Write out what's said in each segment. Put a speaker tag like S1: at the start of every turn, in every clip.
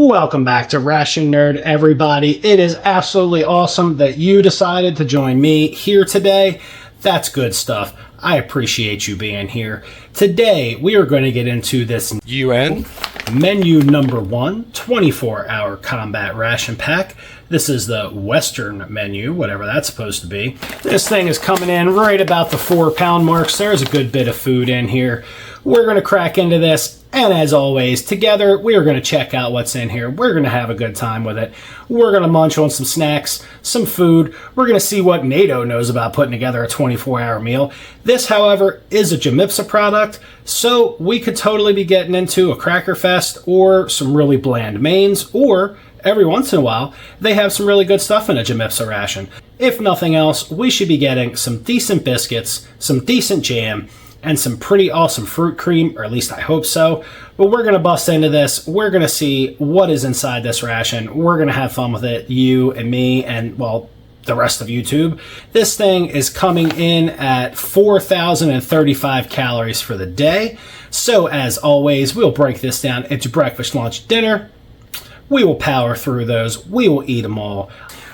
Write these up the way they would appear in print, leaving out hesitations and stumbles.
S1: Welcome back to Ration Nerd, everybody. It is absolutely awesome that you decided to join me here today. That's good stuff. I appreciate you being here. Today, we are going to get into this
S2: UN
S1: menu number 1, 24-hour combat ration pack. This is the Western menu, whatever that's supposed to be. This thing is coming in right about the 4-pound mark, so there's a good bit of food in here. We're going to crack into this, and as always, together, we are going to check out what's in here. We're going to have a good time with it. We're going to munch on some snacks, some food. We're going to see what NATO knows about putting together a 24-hour meal. This, however, is a JOMIPSA product, so we could totally be getting into a Cracker Fest or some really bland mains, or every once in a while, they have some really good stuff in a JOMIPSA ration. If nothing else, we should be getting some decent biscuits, some decent jam, and some pretty awesome fruit cream, or at least I hope so. But we're going to bust into this. We're going to see what is inside this ration. We're going to have fun with it, you and me, and, well, the rest of YouTube. This thing is coming in at 4,035 calories for the day. So, as always, we'll break this down into breakfast, lunch, dinner. We will power through those. We will eat them all.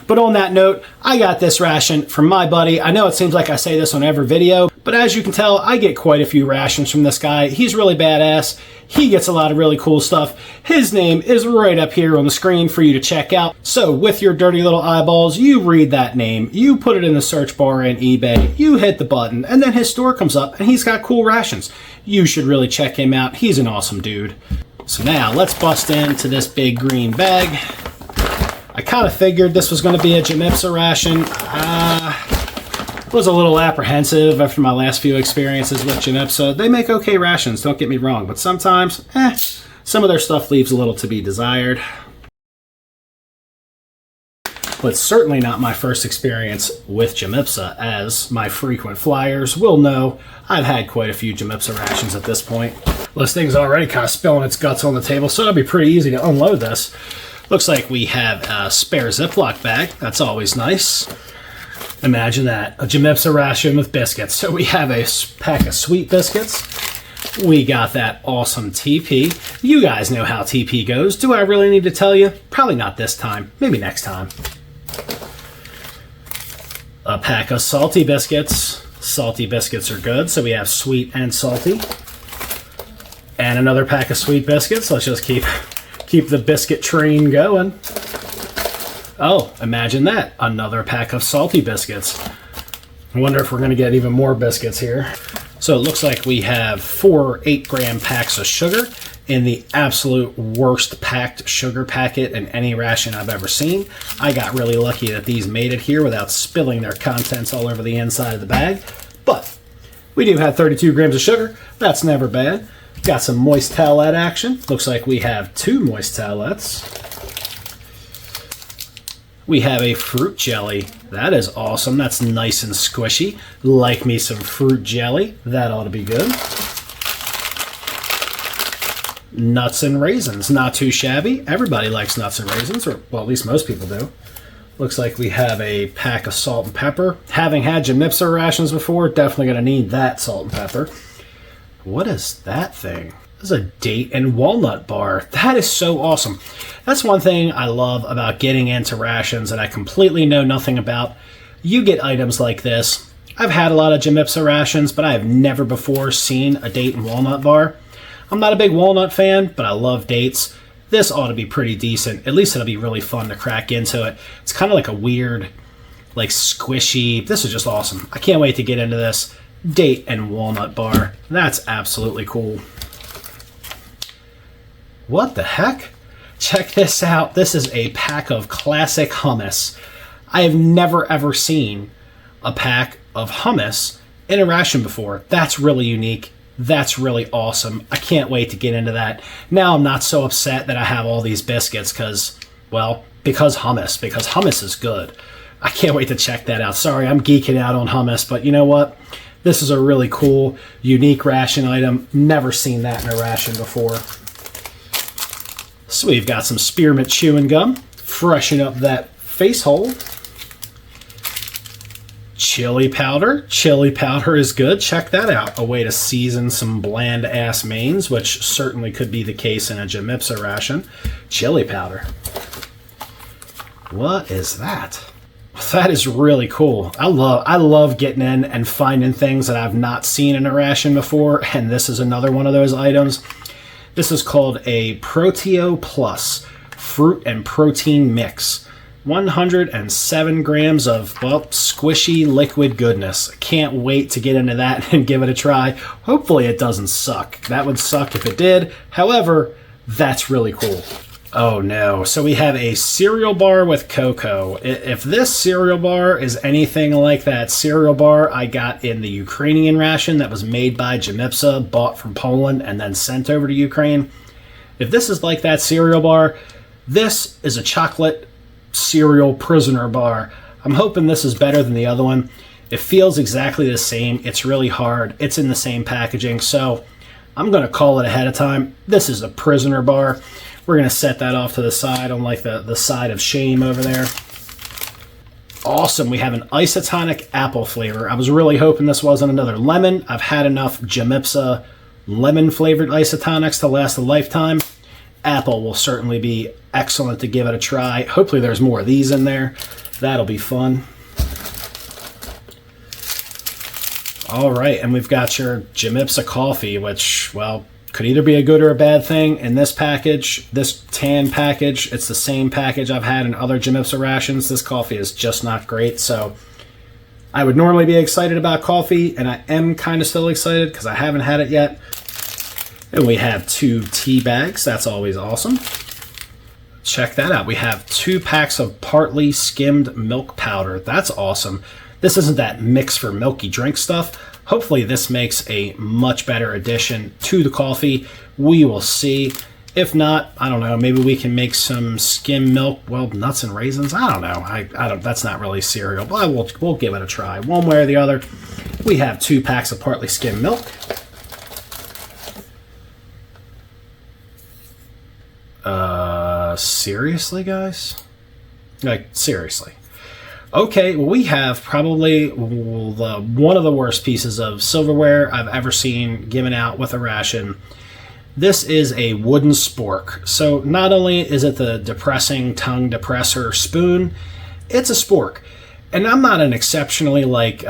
S1: But on that note, I got this ration from my buddy. I know it seems like I say this on every video, but as you can tell, I get quite a few rations from this guy. He's really badass. He gets a lot of really cool stuff. His name is right up here on the screen for you to check out. So with your dirty little eyeballs, you read that name, you put it in the search bar in eBay, you hit the button, and then his store comes up and he's got cool rations. You should really check him out. He's an awesome dude. So now let's bust into this big green bag. I kind of figured this was going to be a JOMIPSA ration. I was a little apprehensive after my last few experiences with JOMIPSA. They make okay rations, don't get me wrong, but sometimes, some of their stuff leaves a little to be desired. But certainly not my first experience with JOMIPSA, as my frequent flyers will know. I've had quite a few JOMIPSA rations at this point. Well, this thing's already kind of spilling its guts on the table, so it'll be pretty easy to unload this. Looks like we have a spare Ziploc bag. That's always nice. Imagine that, a JOMIPSA ration with biscuits. So we have a pack of sweet biscuits. We got that awesome TP. You guys know how TP goes. Do I really need to tell you? Probably not this time. Maybe next time. A pack of salty biscuits. Salty biscuits are good, so we have sweet and salty. And another pack of sweet biscuits. Let's just keep the biscuit train going. Oh, imagine that. Another pack of salty biscuits. I wonder if we're going to get even more biscuits here. So it looks like we have 4 8-gram packs of sugar in the absolute worst packed sugar packet in any ration I've ever seen. I got really lucky that these made it here without spilling their contents all over the inside of the bag. But we do have 32 grams of sugar. That's never bad. Got some moist towelette action. Looks like we have 2 moist towelettes. We have a fruit jelly. That is awesome. That's nice and squishy. Like me some fruit jelly. That ought to be good. Nuts and raisins. Not too shabby. Everybody likes nuts and raisins, or well, at least most people do. Looks like we have a pack of salt and pepper. Having had JOMIPSA rations before, definitely going to need that salt and pepper. What is that thing? This is a date and walnut bar. That is so awesome. That's one thing I love about getting into rations that I completely know nothing about. You get items like this. I've had a lot of JOMIPSA rations, but I have never before seen a date and walnut bar. I'm not a big walnut fan, but I love dates. This ought to be pretty decent. At least it'll be really fun to crack into it. It's kind of like a weird, like squishy. This is just awesome. I can't wait to get into this. Date and walnut bar. That's absolutely cool. What the heck? Check this out. This is a pack of classic hummus. I have never ever seen a pack of hummus in a ration before. That's really unique. That's really awesome. I can't wait to get into that. Now I'm not so upset that I have all these biscuits because hummus is good. I can't wait to check that out. Sorry, I'm geeking out on hummus, but you know what? This is a really cool, unique ration item. Never seen that in a ration before. So we've got some spearmint chewing gum. Freshen up that face hole. Chili powder. Chili powder is good. Check that out. A way to season some bland-ass mains, which certainly could be the case in a JOMIPSA ration. Chili powder. What is that? That is really cool. I love getting in and finding things that I've not seen in a ration before, and this is another one of those items. This is called a Proteo Plus Fruit and Protein Mix. 107 grams of, well, squishy liquid goodness. Can't wait to get into that and give it a try. Hopefully it doesn't suck. That would suck if it did. However, that's really cool. Oh no, so we have a cereal bar with cocoa. If this cereal bar is anything like that cereal bar I got in the Ukrainian ration that was made by JOMIPSA, bought from Poland, and then sent over to Ukraine. If this is like that cereal bar, this is a chocolate cereal prisoner bar. I'm hoping this is better than the other one. It feels exactly the same. It's really hard. It's in the same packaging, so I'm going to call it ahead of time. This is a prisoner bar. We're going to set that off to the side on like the side of shame over there. Awesome. We have an isotonic apple flavor. I was really hoping this wasn't another lemon. I've had enough JOMIPSA lemon flavored isotonics to last a lifetime. Apple will certainly be excellent to give it a try. Hopefully there's more of these in there. That'll be fun. All right, and we've got your JOMIPSA coffee, which, well, could either be a good or a bad thing. In this package, this tan package, it's the same package I've had in other JOMIPSA rations. This coffee is just not great, so I would normally be excited about coffee, and I am kind of still excited because I haven't had it yet. And we have 2 tea bags. That's always awesome. Check that out. We have 2 packs of partly skimmed milk powder. That's awesome. This isn't that mix for milky drink stuff. Hopefully this makes a much better addition to the coffee. We will see. If not, I don't know, maybe we can make some skim milk, well, nuts and raisins. I don't know. I don't. That's not really cereal, but we'll give it a try. One way or the other. We have 2 packs of partly skimmed milk. Seriously, guys? Like, seriously. Okay, well, we have probably one of the worst pieces of silverware I've ever seen given out with a ration. This is a wooden spork. So not only is it the depressing tongue depressor spoon, it's a spork. And I'm not an exceptionally, like,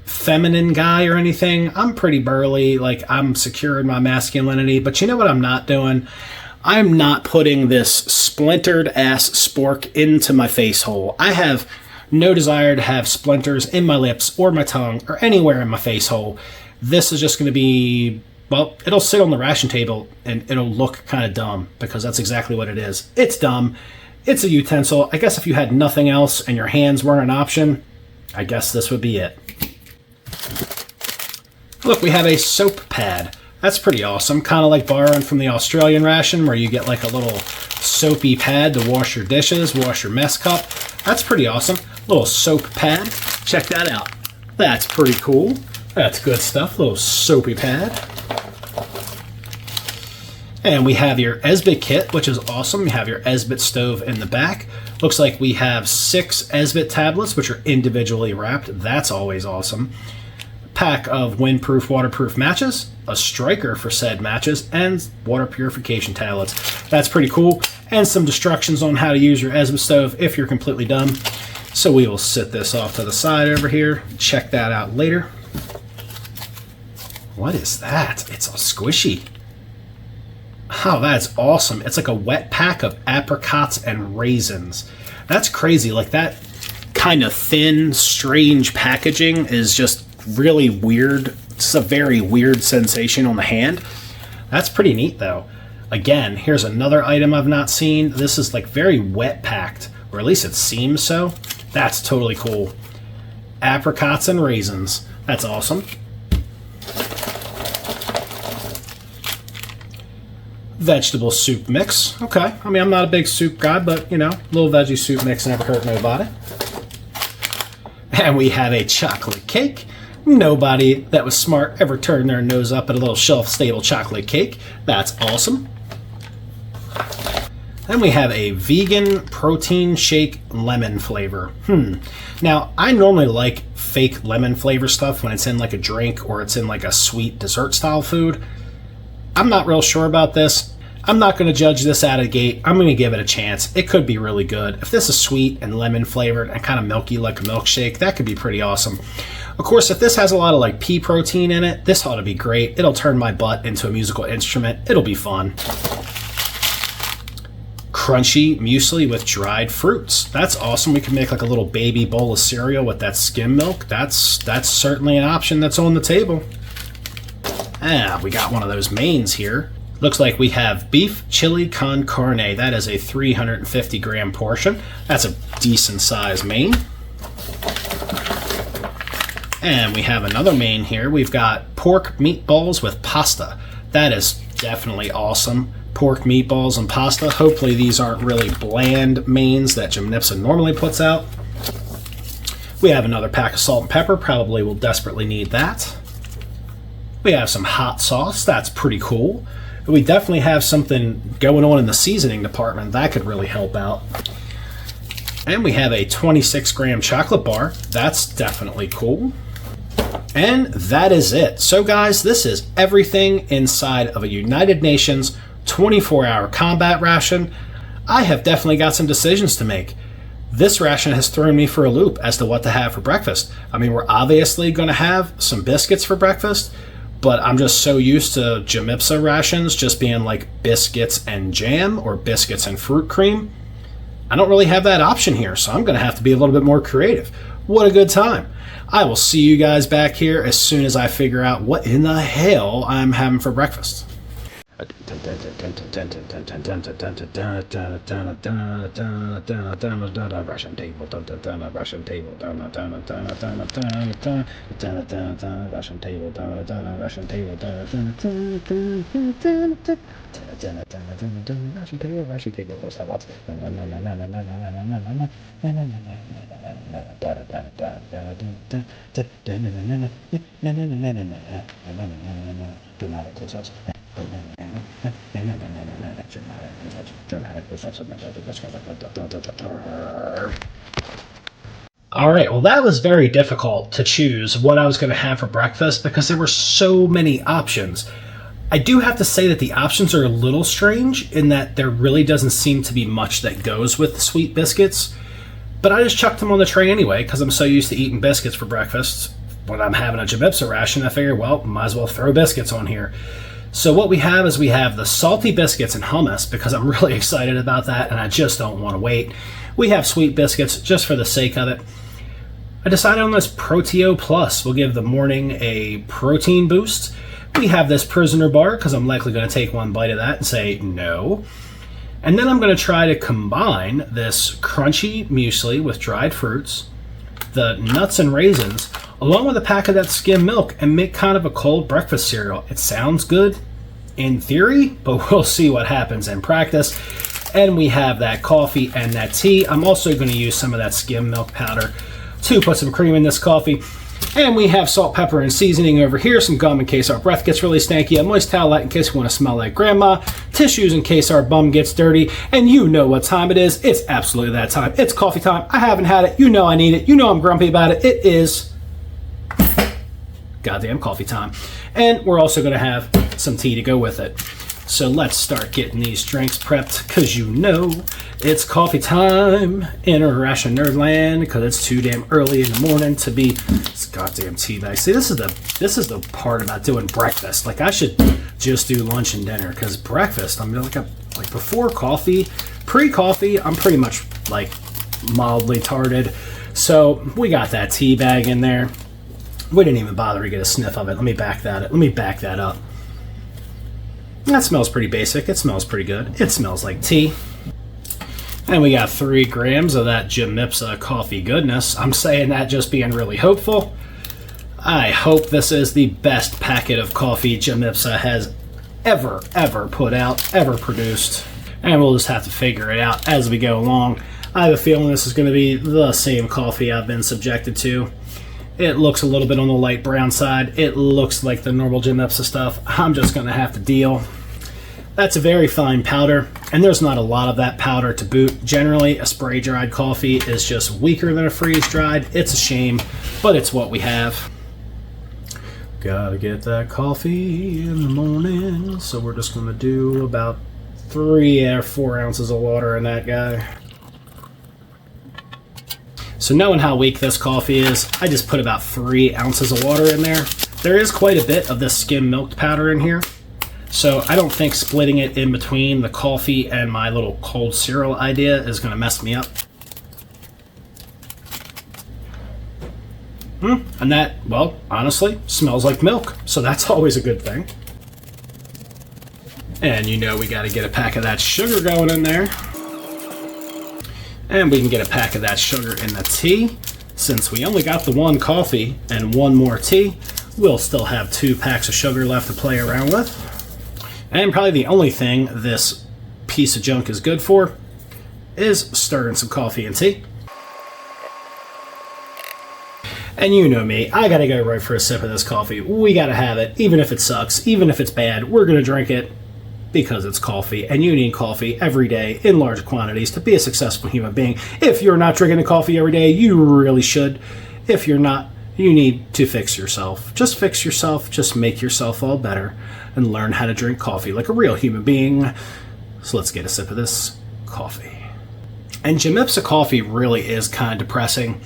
S1: feminine guy or anything. I'm pretty burly, like, I'm secure in my masculinity. But you know what I'm not doing? I'm not putting this splintered ass spork into my face hole. I have no desire to have splinters in my lips or my tongue or anywhere in my face hole. This is just going to be, well, it'll sit on the ration table and it'll look kind of dumb because that's exactly what it is. It's dumb. It's a utensil. I guess if you had nothing else and your hands weren't an option, I guess this would be it. Look, we have a soap pad. That's pretty awesome. Kind of like borrowing from the Australian ration where you get like a little soapy pad to wash your dishes, wash your mess cup. That's pretty awesome. Little soap pad. Check that out. That's pretty cool. That's good stuff. Little soapy pad. And we have your Esbit kit, which is awesome. You have your Esbit stove in the back. Looks like we have 6 Esbit tablets, which are individually wrapped. That's always awesome. Pack of windproof, waterproof matches, a striker for said matches, and water purification tablets. That's pretty cool. And some instructions on how to use your Esbit stove if you're completely dumb. So we will sit this off to the side over here. Check that out later. What is that? It's all squishy. Oh, that's awesome. It's like a wet pack of apricots and raisins. That's crazy. Like that kind of thin, strange packaging is just really weird. It's a very weird sensation on the hand. That's pretty neat though. Again, here's another item I've not seen. This is like very wet packed, or at least it seems so. That's totally cool. Apricots and raisins. That's awesome. Vegetable soup mix. Okay, I mean, I'm not a big soup guy, but you know, a little veggie soup mix never hurt nobody. And we have a chocolate cake. Nobody that was smart ever turned their nose up at a little shelf-stable chocolate cake. That's awesome. Then we have a vegan protein shake lemon flavor. Now, I normally like fake lemon flavor stuff when it's in like a drink or it's in like a sweet dessert style food. I'm not real sure about this. I'm not going to judge this out of the gate. I'm going to give it a chance. It could be really good. If this is sweet and lemon flavored and kind of milky like a milkshake, that could be pretty awesome. Of course, if this has a lot of like pea protein in it, this ought to be great. It'll turn my butt into a musical instrument. It'll be fun. Crunchy muesli with dried fruits. That's awesome. We can make like a little baby bowl of cereal with that skim milk. That's certainly an option that's on the table. We got one of those mains here. Looks like we have beef chili con carne. That is a 350 gram portion. That's a decent size main. And we have another main here. We've got pork meatballs with pasta. That is definitely awesome. Pork meatballs and pasta. Hopefully these aren't really bland mains that JOMIPSA normally puts out. We have another pack of salt and pepper. Probably will desperately need that. We have some hot sauce. That's pretty cool. We definitely have something going on in the seasoning department. That could really help out. And we have a 26 gram chocolate bar. That's definitely cool. And that is it. So guys, this is everything inside of a United Nations 24-hour combat ration. I have definitely got some decisions to make. This ration has thrown me for a loop as to what to have for breakfast. I mean, we're obviously going to have some biscuits for breakfast, but I'm just so used to JOMIPSA rations just being like biscuits and jam or biscuits and fruit cream. I don't really have that option here, so I'm going to have to be a little bit more creative. What a good time. I will see you guys back here as soon as I figure out what in the hell I'm having for breakfast. Ration table, ration table, ration Alright, well that was very difficult to choose what I was going to have for breakfast because there were so many options. I do have to say that the options are a little strange in that there really doesn't seem to be much that goes with the sweet biscuits, but I just chucked them on the tray anyway because I'm so used to eating biscuits for breakfast. When I'm having a JOMIPSA ration, I figured, well, might as well throw biscuits on here. So what we have is we have the salty biscuits and hummus because I'm really excited about that and I just don't want to wait. We have sweet biscuits just for the sake of it. I decided on this Proteo Plus. We'll give the morning a protein boost. We have this Prisoner Bar because I'm likely going to take one bite of that and say no. And then I'm going to try to combine this crunchy muesli with dried fruits, the nuts and raisins, along with a pack of that skim milk and make kind of a cold breakfast cereal. It sounds good in theory, but we'll see what happens in practice. And we have that coffee and that tea. I'm also going to use some of that skim milk powder to put some cream in this coffee. And we have salt, pepper, and seasoning over here, some gum in case our breath gets really stanky, a moist towelette in case we want to smell like grandma, tissues in case our bum gets dirty, and you know what time it is. It's absolutely that time. It's coffee time. I haven't had it. You know I need it. You know I'm grumpy about it. It is goddamn coffee time. And we're also going to have some tea to go with it. So let's start getting these drinks prepped because you know it's coffee time in a Ration Nerdland because it's too damn early in the morning to be this goddamn tea bag. See, this is the part about doing breakfast. Like I should just do lunch and dinner because breakfast, I'm like before coffee, pre-coffee, I'm pretty much like mildly tarded. So we got that tea bag in there. We didn't even bother to get a sniff of it. Let me back that up. That smells pretty basic. It smells pretty good. It smells like tea. And we got 3 grams of that JOMIPSA coffee goodness. I'm saying that just being really hopeful. I hope this is the best packet of coffee JOMIPSA has ever put out, ever produced. And we'll just have to figure it out as we go along. I have a feeling this is going to be the same coffee I've been subjected to. It looks a little bit on the light brown side. It looks like the normal JOMIPSA stuff. I'm just going to have to deal. That's a very fine powder, and there's not a lot of that powder to boot. Generally, a spray-dried coffee is just weaker than a freeze-dried. It's a shame, but it's what we have. Gotta get that coffee in the morning, so we're just gonna do about 3 or 4 ounces of water in that guy. So knowing how weak this coffee is, I just put about 3 ounces of water in there. There is quite a bit of this skim milk powder in here, so I don't think splitting it in between the coffee and my little cold cereal idea is going to mess me up. And that, well, honestly, smells like milk, so that's always a good thing. And you know we got to get a pack of that sugar going in there. And we can get a pack of that sugar in the tea. Since we only got the 1 coffee and 1 more tea, we'll still have 2 packs of sugar left to play around with. And probably the only thing this piece of junk is good for is stirring some coffee and tea. And you know me, I gotta go right for a sip of this coffee. We gotta have it, even if it sucks, even if it's bad, we're gonna drink it because it's coffee, and you need coffee every day in large quantities to be a successful human being. If you're not drinking a coffee every day, you really should. If you're not, you need to fix yourself. Just fix yourself, just make yourself all better, and learn how to drink coffee like a real human being. So let's get a sip of this coffee. And JOMIPSA coffee really is kind of depressing.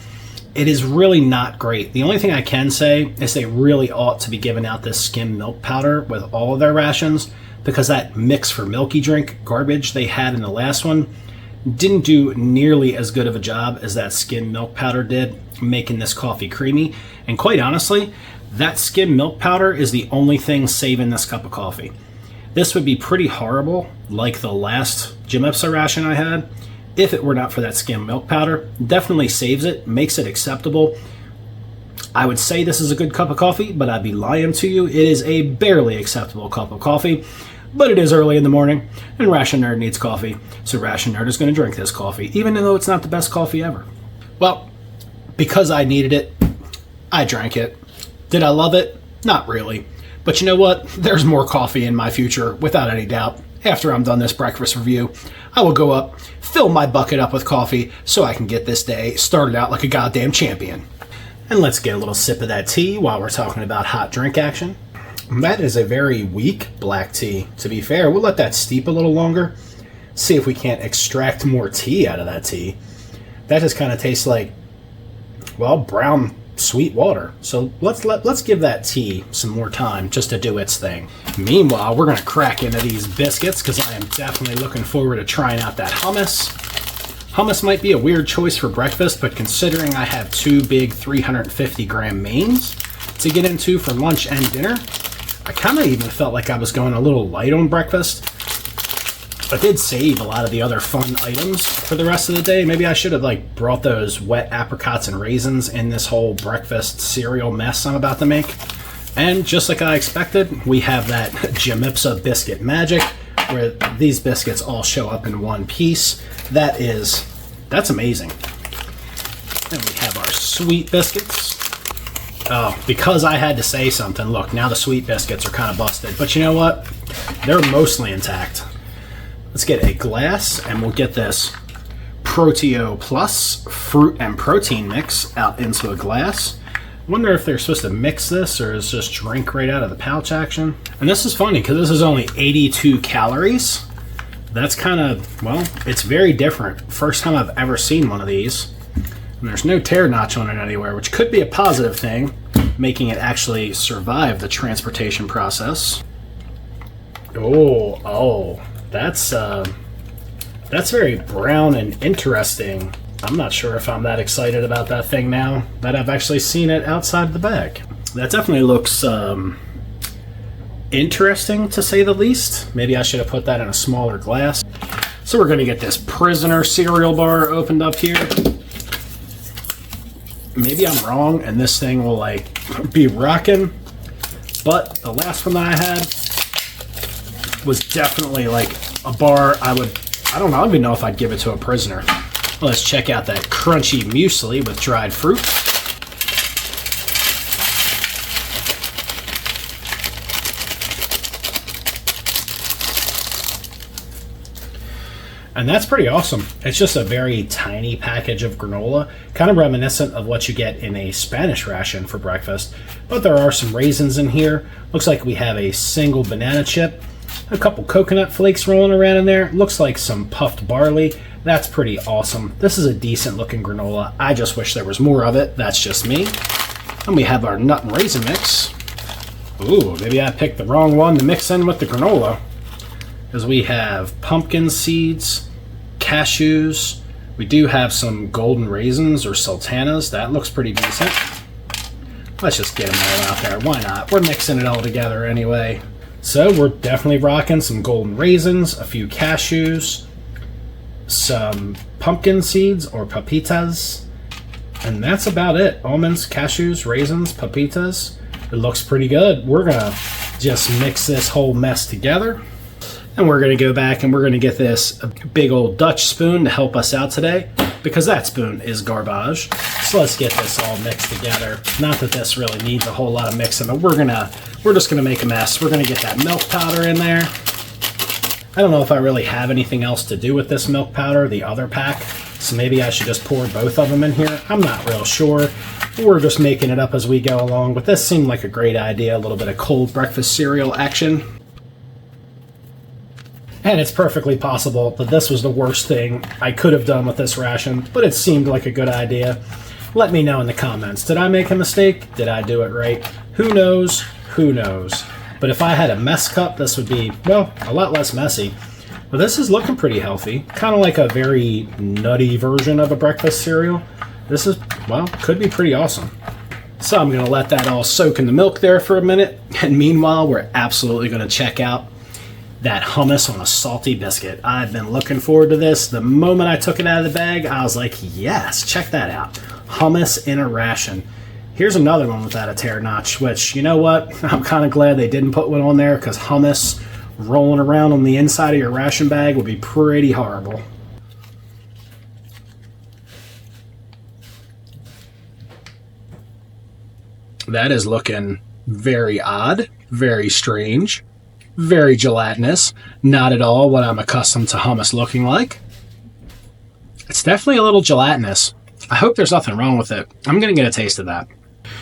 S1: It is really not great. The only thing I can say is they really ought to be giving out this skim milk powder with all of their rations, because that mix for milky drink garbage they had in the last one didn't do nearly as good of a job as that skim milk powder did, making this coffee creamy. And quite honestly, that skim milk powder is the only thing saving this cup of coffee. This would be pretty horrible, like the last JOMIPSA ration I had, if it were not for that skim milk powder. Definitely saves it, makes it acceptable. I would say this is a good cup of coffee, but I'd be lying to you. It is a barely acceptable cup of coffee, but it is early in the morning, and Ration Nerd needs coffee, so Ration Nerd is going to drink this coffee, even though it's not the best coffee ever. Well, because I needed it, I drank it. Did I love it? Not really. But you know what? There's more coffee in my future, without any doubt. After I'm done this breakfast review, I will go up, fill my bucket up with coffee, so I can get this day started out like a goddamn champion. And let's get a little sip of that tea while we're talking about hot drink action. That is a very weak black tea. To be fair, we'll let that steep a little longer. See if we can't extract more tea out of that tea. That just kind of tastes like, well, brown sweet water. So let's give that tea some more time just to do its thing. Meanwhile, we're going to crack into these biscuits because I am definitely looking forward to trying out that hummus. Hummus might be a weird choice for breakfast, but considering I have 2 big 350-gram mains to get into for lunch and dinner, I kind of even felt like I was going a little light on breakfast. I did save a lot of the other fun items for the rest of the day. Maybe I should have brought those wet apricots and raisins in this whole breakfast cereal mess I'm about to make. And just like I expected, we have that JOMIPSA biscuit magic, where these biscuits all show up in one piece. That's amazing. And we have our sweet biscuits. Oh, because I had to say something, look, now the sweet biscuits are kind of busted. But you know what? They're mostly intact. Let's get a glass, and we'll get this Proteo Plus fruit and protein mix out into a glass. Wonder if they're supposed to mix this or is just drink right out of the pouch action. And this is funny because this is only 82 calories. That's kind of, well, it's very different. First time I've ever seen one of these. And there's no tear notch on it anywhere, which could be a positive thing, making it actually survive the transportation process. Oh, that's very brown and interesting. I'm not sure if I'm that excited about that thing now that I've actually seen it outside the bag. That definitely looks interesting, to say the least. Maybe I should have put that in a smaller glass. So we're going to get this Prisoner cereal bar opened up here. Maybe I'm wrong and this thing will be rocking, but the last one that I had was definitely a bar I don't even know if I'd give it to a prisoner. Let's check out that crunchy muesli with dried fruit. And that's pretty awesome. It's just a very tiny package of granola, kind of reminiscent of what you get in a Spanish ration for breakfast. But there are some raisins in here. Looks like we have a single banana chip, a couple coconut flakes rolling around in there. Looks like some puffed barley. That's pretty awesome. This is a decent looking granola. I just wish there was more of it. That's just me. And we have our nut and raisin mix. Ooh, maybe I picked the wrong one to mix in with the granola. Because we have pumpkin seeds, cashews. We do have some golden raisins or sultanas. That looks pretty decent. Let's just get them all out there. Why not? We're mixing it all together anyway. So we're definitely rocking some golden raisins, a few cashews, some pumpkin seeds or papitas, and that's about it. Almonds, cashews, raisins, papitas. It looks pretty good. We're gonna just mix this whole mess together. And we're going to go back and we're going to get this a big old Dutch spoon to help us out today, because that spoon is garbage. So let's get this all mixed together. Not that this really needs a whole lot of mixing, but we're just going to make a mess. We're going to get that milk powder in there. I don't know if I really have anything else to do with this milk powder, the other pack. So maybe I should just pour both of them in here. I'm not real sure. We're just making it up as we go along, but this seemed like a great idea. A little bit of cold breakfast cereal action. And it's perfectly possible that this was the worst thing I could have done with this ration, but it seemed like a good idea. Let me know in the comments. Did I make a mistake? Did I do it right? Who knows? Who knows? But if I had a mess cup, this would be, well, a lot less messy. But this is looking pretty healthy. Kind of like a very nutty version of a breakfast cereal. This is, well, could be pretty awesome. So I'm going to let that all soak in the milk there for a minute. And meanwhile, we're absolutely going to check out that hummus on a salty biscuit. I've been looking forward to this. The moment I took it out of the bag, I was like, yes, check that out. Hummus in a ration. Here's another one without a tear notch, which, you know what? I'm kind of glad they didn't put one on there, because hummus rolling around on the inside of your ration bag would be pretty horrible. That is looking very odd, very strange. Very gelatinous. Not at all what I'm accustomed to hummus looking like. It's definitely a little gelatinous. I hope there's nothing wrong with it. I'm going to get a taste of that.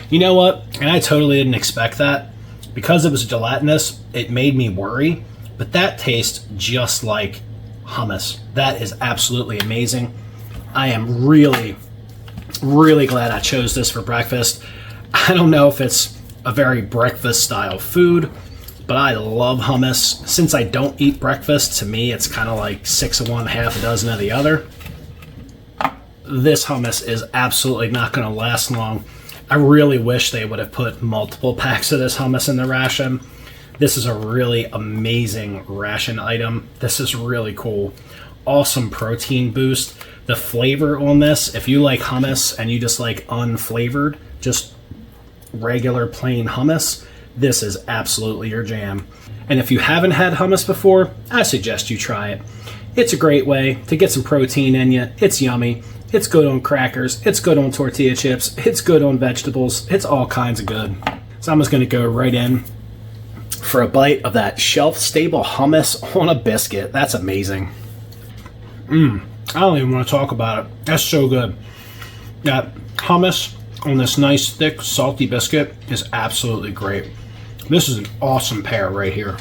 S1: You know what? And I totally didn't expect that. Because it was gelatinous, it made me worry. But that tastes just like hummus. That is absolutely amazing. I am really, really glad I chose this for breakfast. I don't know if it's a very breakfast style food, but I love hummus. Since I don't eat breakfast, to me it's kind of like 6 of one, half a dozen of the other. This hummus is absolutely not going to last long. I really wish they would have put multiple packs of this hummus in the ration. This is a really amazing ration item. This is really cool. Awesome protein boost. The flavor on this, if you like hummus and you just like unflavored, just regular plain hummus, this is absolutely your jam. And if you haven't had hummus before, I suggest you try it. It's a great way to get some protein in you. It's yummy. It's good on crackers. It's good on tortilla chips. It's good on vegetables. It's all kinds of good. So I'm just going to go right in for a bite of that shelf-stable hummus on a biscuit. That's amazing. I don't even want to talk about it. That's so good. That hummus on this nice, thick, salty biscuit is absolutely great. This is an awesome pair right here.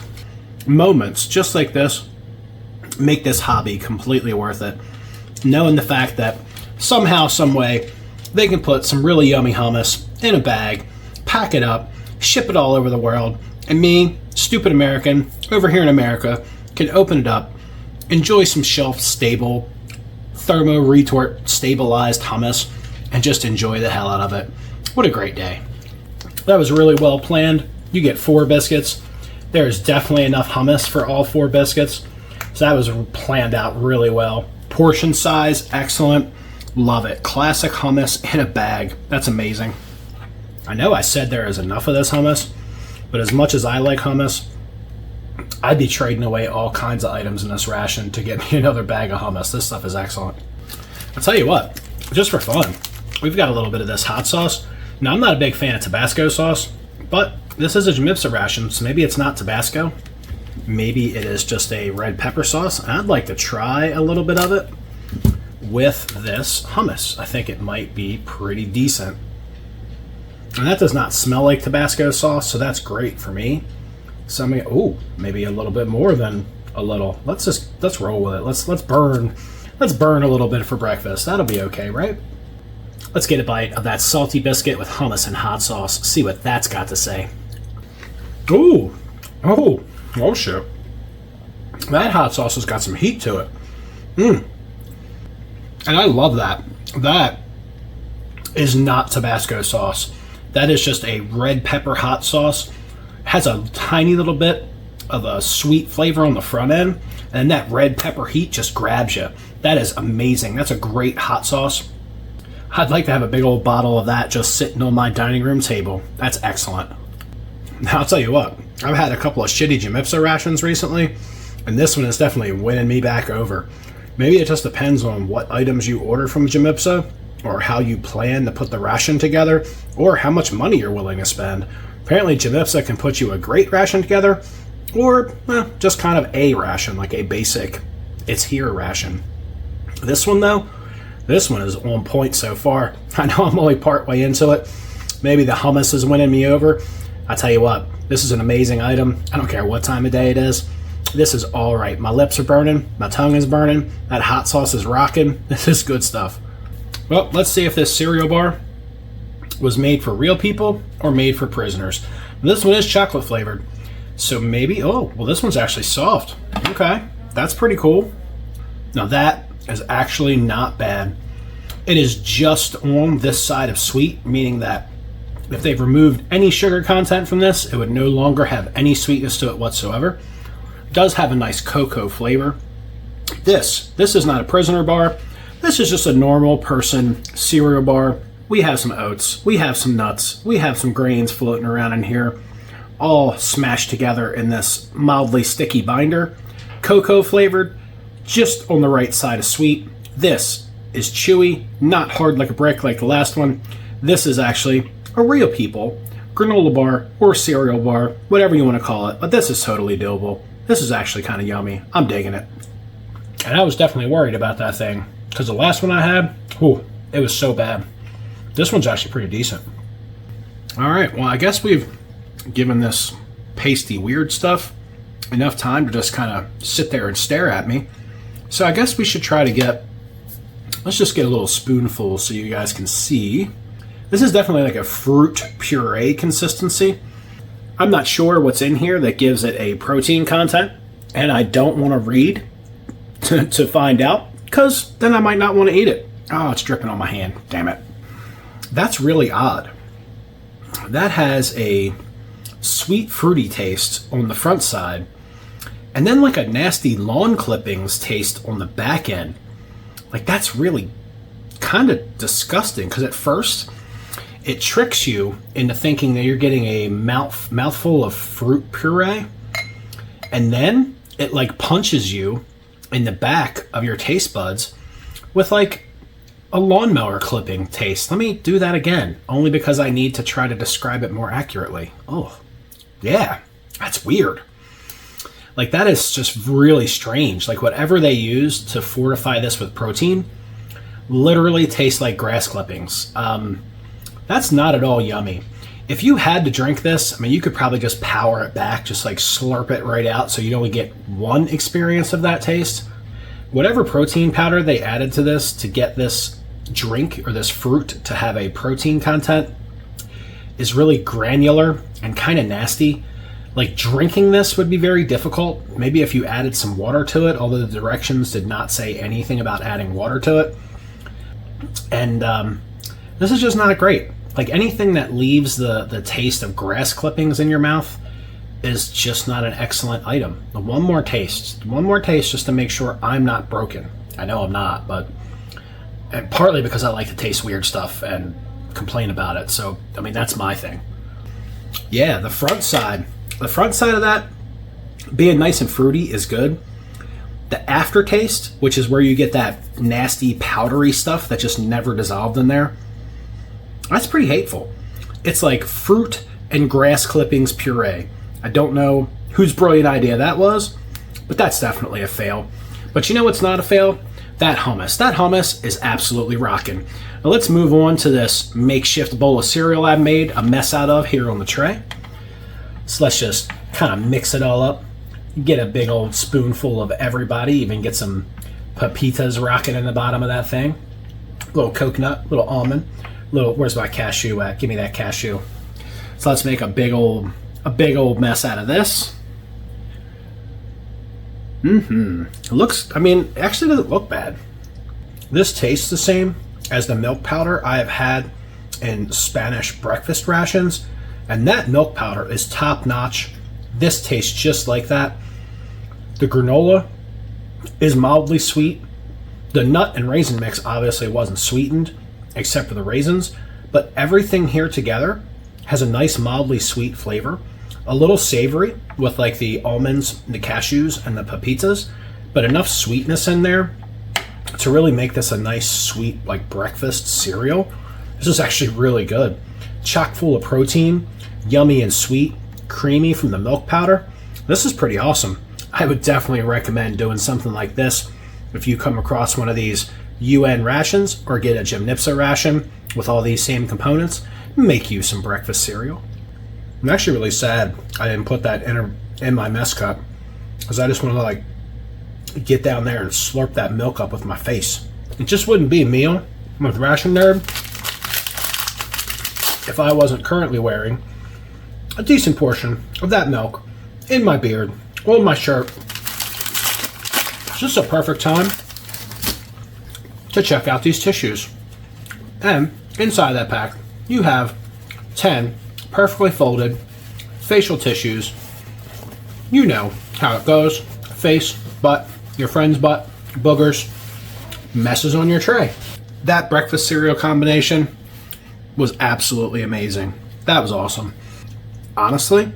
S1: Moments just like this make this hobby completely worth it. Knowing the fact that somehow, some way, they can put some really yummy hummus in a bag, pack it up, ship it all over the world, and me, stupid American, over here in America, can open it up, enjoy some shelf-stable, thermo-retort stabilized hummus, and just enjoy the hell out of it. What a great day. That was really well planned. You get 4 biscuits. There's definitely enough hummus for all 4 biscuits. So that was planned out really well. Portion size, excellent. Love it. Classic hummus in a bag. That's amazing. I know I said there is enough of this hummus, but as much as I like hummus, I'd be trading away all kinds of items in this ration to get me another bag of hummus. This stuff is excellent. I'll tell you what, just for fun, we've got a little bit of this hot sauce. Now, I'm not a big fan of Tabasco sauce, but this is a JOMIPSA ration, so maybe it's not Tabasco. maybe it is just a red pepper sauce. And I'd like to try a little bit of it with this hummus. I think it might be pretty decent. And that does not smell like Tabasco sauce, so that's great for me. So maybe a little bit more than a little. Let's roll with it. Let's burn a little bit for breakfast. That'll be okay, right? Let's get a bite of that salty biscuit with hummus and hot sauce. See what that's got to say. Oh shit. That hot sauce has got some heat to it. And I love that. That is not Tabasco sauce. That is just a red pepper hot sauce. Has a tiny little bit of a sweet flavor on the front end, and that red pepper heat just grabs you. That is amazing. That's a great hot sauce. I'd like to have a big old bottle of that just sitting on my dining room table. That's excellent. Now, I'll tell you what, I've had a couple of shitty JOMIPSA rations recently, and this one is definitely winning me back over. Maybe it just depends on what items you order from JOMIPSA, or how you plan to put the ration together, or how much money you're willing to spend. Apparently, JOMIPSA can put you a great ration together, or just kind of a ration, like a basic, it's here ration. This one, though, this one is on point so far. I know I'm only part way into it. Maybe the hummus is winning me over. I tell you what, this is an amazing item. I don't care what time of day it is. This is all right. My lips are burning. My tongue is burning. That hot sauce is rocking. This is good stuff. Well, let's see if this cereal bar was made for real people or made for prisoners. This one is chocolate flavored. So maybe, this one's actually soft. Okay, that's pretty cool. Now that is actually not bad. It is just on this side of sweet, meaning that if they've removed any sugar content from this, it would no longer have any sweetness to it whatsoever. It does have a nice cocoa flavor. This is not a prisoner bar. This is just a normal person cereal bar. We have some oats, we have some nuts, we have some grains floating around in here, all smashed together in this mildly sticky binder. Cocoa flavored, just on the right side of sweet. This is chewy, not hard like a brick like the last one. This is actually a real people granola bar or cereal bar, whatever you want to call it, but this is totally doable. This is actually kind of yummy. I'm digging it. And I was definitely worried about that thing, because the last one I had, it was so bad. This one's actually pretty decent. All right, well, I guess we've given this pasty weird stuff enough time to just kind of sit there and stare at me. So I guess we should try to let's just get a little spoonful so you guys can see. This is definitely like a fruit puree consistency. I'm not sure what's in here that gives it a protein content, and I don't want to read to find out, because then I might not want to eat it. Oh, it's dripping on my hand. Damn it. That's really odd. That has a sweet fruity taste on the front side, and then like a nasty lawn clippings taste on the back end. Like, that's really kind of disgusting, because at first it tricks you into thinking that you're getting a mouthful of fruit puree, and then it like punches you in the back of your taste buds with like a lawnmower clipping taste. Let me do that again, only because I need to try to describe it more accurately. Oh, yeah, that's weird. Like, that is just really strange. Like, whatever they use to fortify this with protein literally tastes like grass clippings. That's not at all yummy. If you had to drink this, I mean, you could probably just power it back, just like slurp it right out so you only get one experience of that taste. Whatever protein powder they added to this to get this drink or this fruit to have a protein content is really granular and kind of nasty. Like, drinking this would be very difficult. Maybe if you added some water to it, although the directions did not say anything about adding water to it. And this is just not great. Like, anything that leaves the taste of grass clippings in your mouth is just not an excellent item. One more taste just to make sure I'm not broken. I know I'm not, but and partly because I like to taste weird stuff and complain about it. So, I mean, that's my thing. Yeah, the front side of that being nice and fruity is good. The aftertaste, which is where you get that nasty powdery stuff that just never dissolved in there, that's pretty hateful. It's like fruit and grass clippings puree. I don't know whose brilliant idea that was, but that's definitely a fail. But you know what's not a fail? That hummus. That hummus is absolutely rocking. Now let's move on to this makeshift bowl of cereal I made a mess out of here on the tray. So let's just kind of mix it all up. Get a big old spoonful of everybody, even get some pepitas rocking in the bottom of that thing. A little coconut, little almond, where's my cashew at? Give me that cashew. So let's make a big old mess out of this. It looks, I mean, it actually doesn't look bad. This tastes the same as the milk powder I have had in Spanish breakfast rations, and that milk powder is top notch. This tastes just like that. The granola is mildly sweet. The nut and raisin mix obviously wasn't sweetened, except for the raisins, but everything here together has a nice mildly sweet flavor. A little savory with like the almonds, the cashews, and the pepitas, but enough sweetness in there to really make this a nice sweet like breakfast cereal. This is actually really good. Chock full of protein, yummy and sweet, creamy from the milk powder. This is pretty awesome. I would definitely recommend doing something like this if you come across one of these UN rations or get a JOMIPSA ration with all these same components. Make you some breakfast cereal. I'm actually really sad I didn't put that in my mess cup, because I just want to like get down there and slurp that milk up with my face. It just wouldn't be a meal with Ration Nerd if I wasn't currently wearing a decent portion of that milk in my beard or my shirt. It's just a perfect time to check out these tissues. And inside that pack, you have 10 perfectly folded facial tissues. You know how it goes. Face, butt, your friend's butt, boogers, messes on your tray. That breakfast cereal combination was absolutely amazing. That was awesome. Honestly,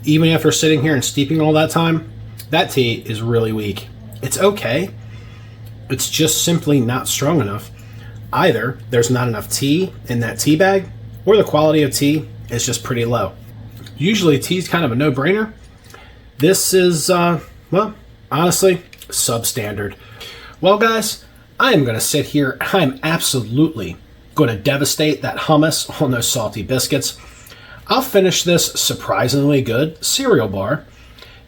S1: even after sitting here and steeping all that time, that tea is really weak. It's okay. It's just simply not strong enough. Either there's not enough tea in that tea bag, or the quality of tea is just pretty low. Usually tea's kind of a no-brainer. This is, well, honestly, substandard. Well, guys, I am going to sit here. I'm absolutely going to devastate that hummus on those salty biscuits. I'll finish this surprisingly good cereal bar,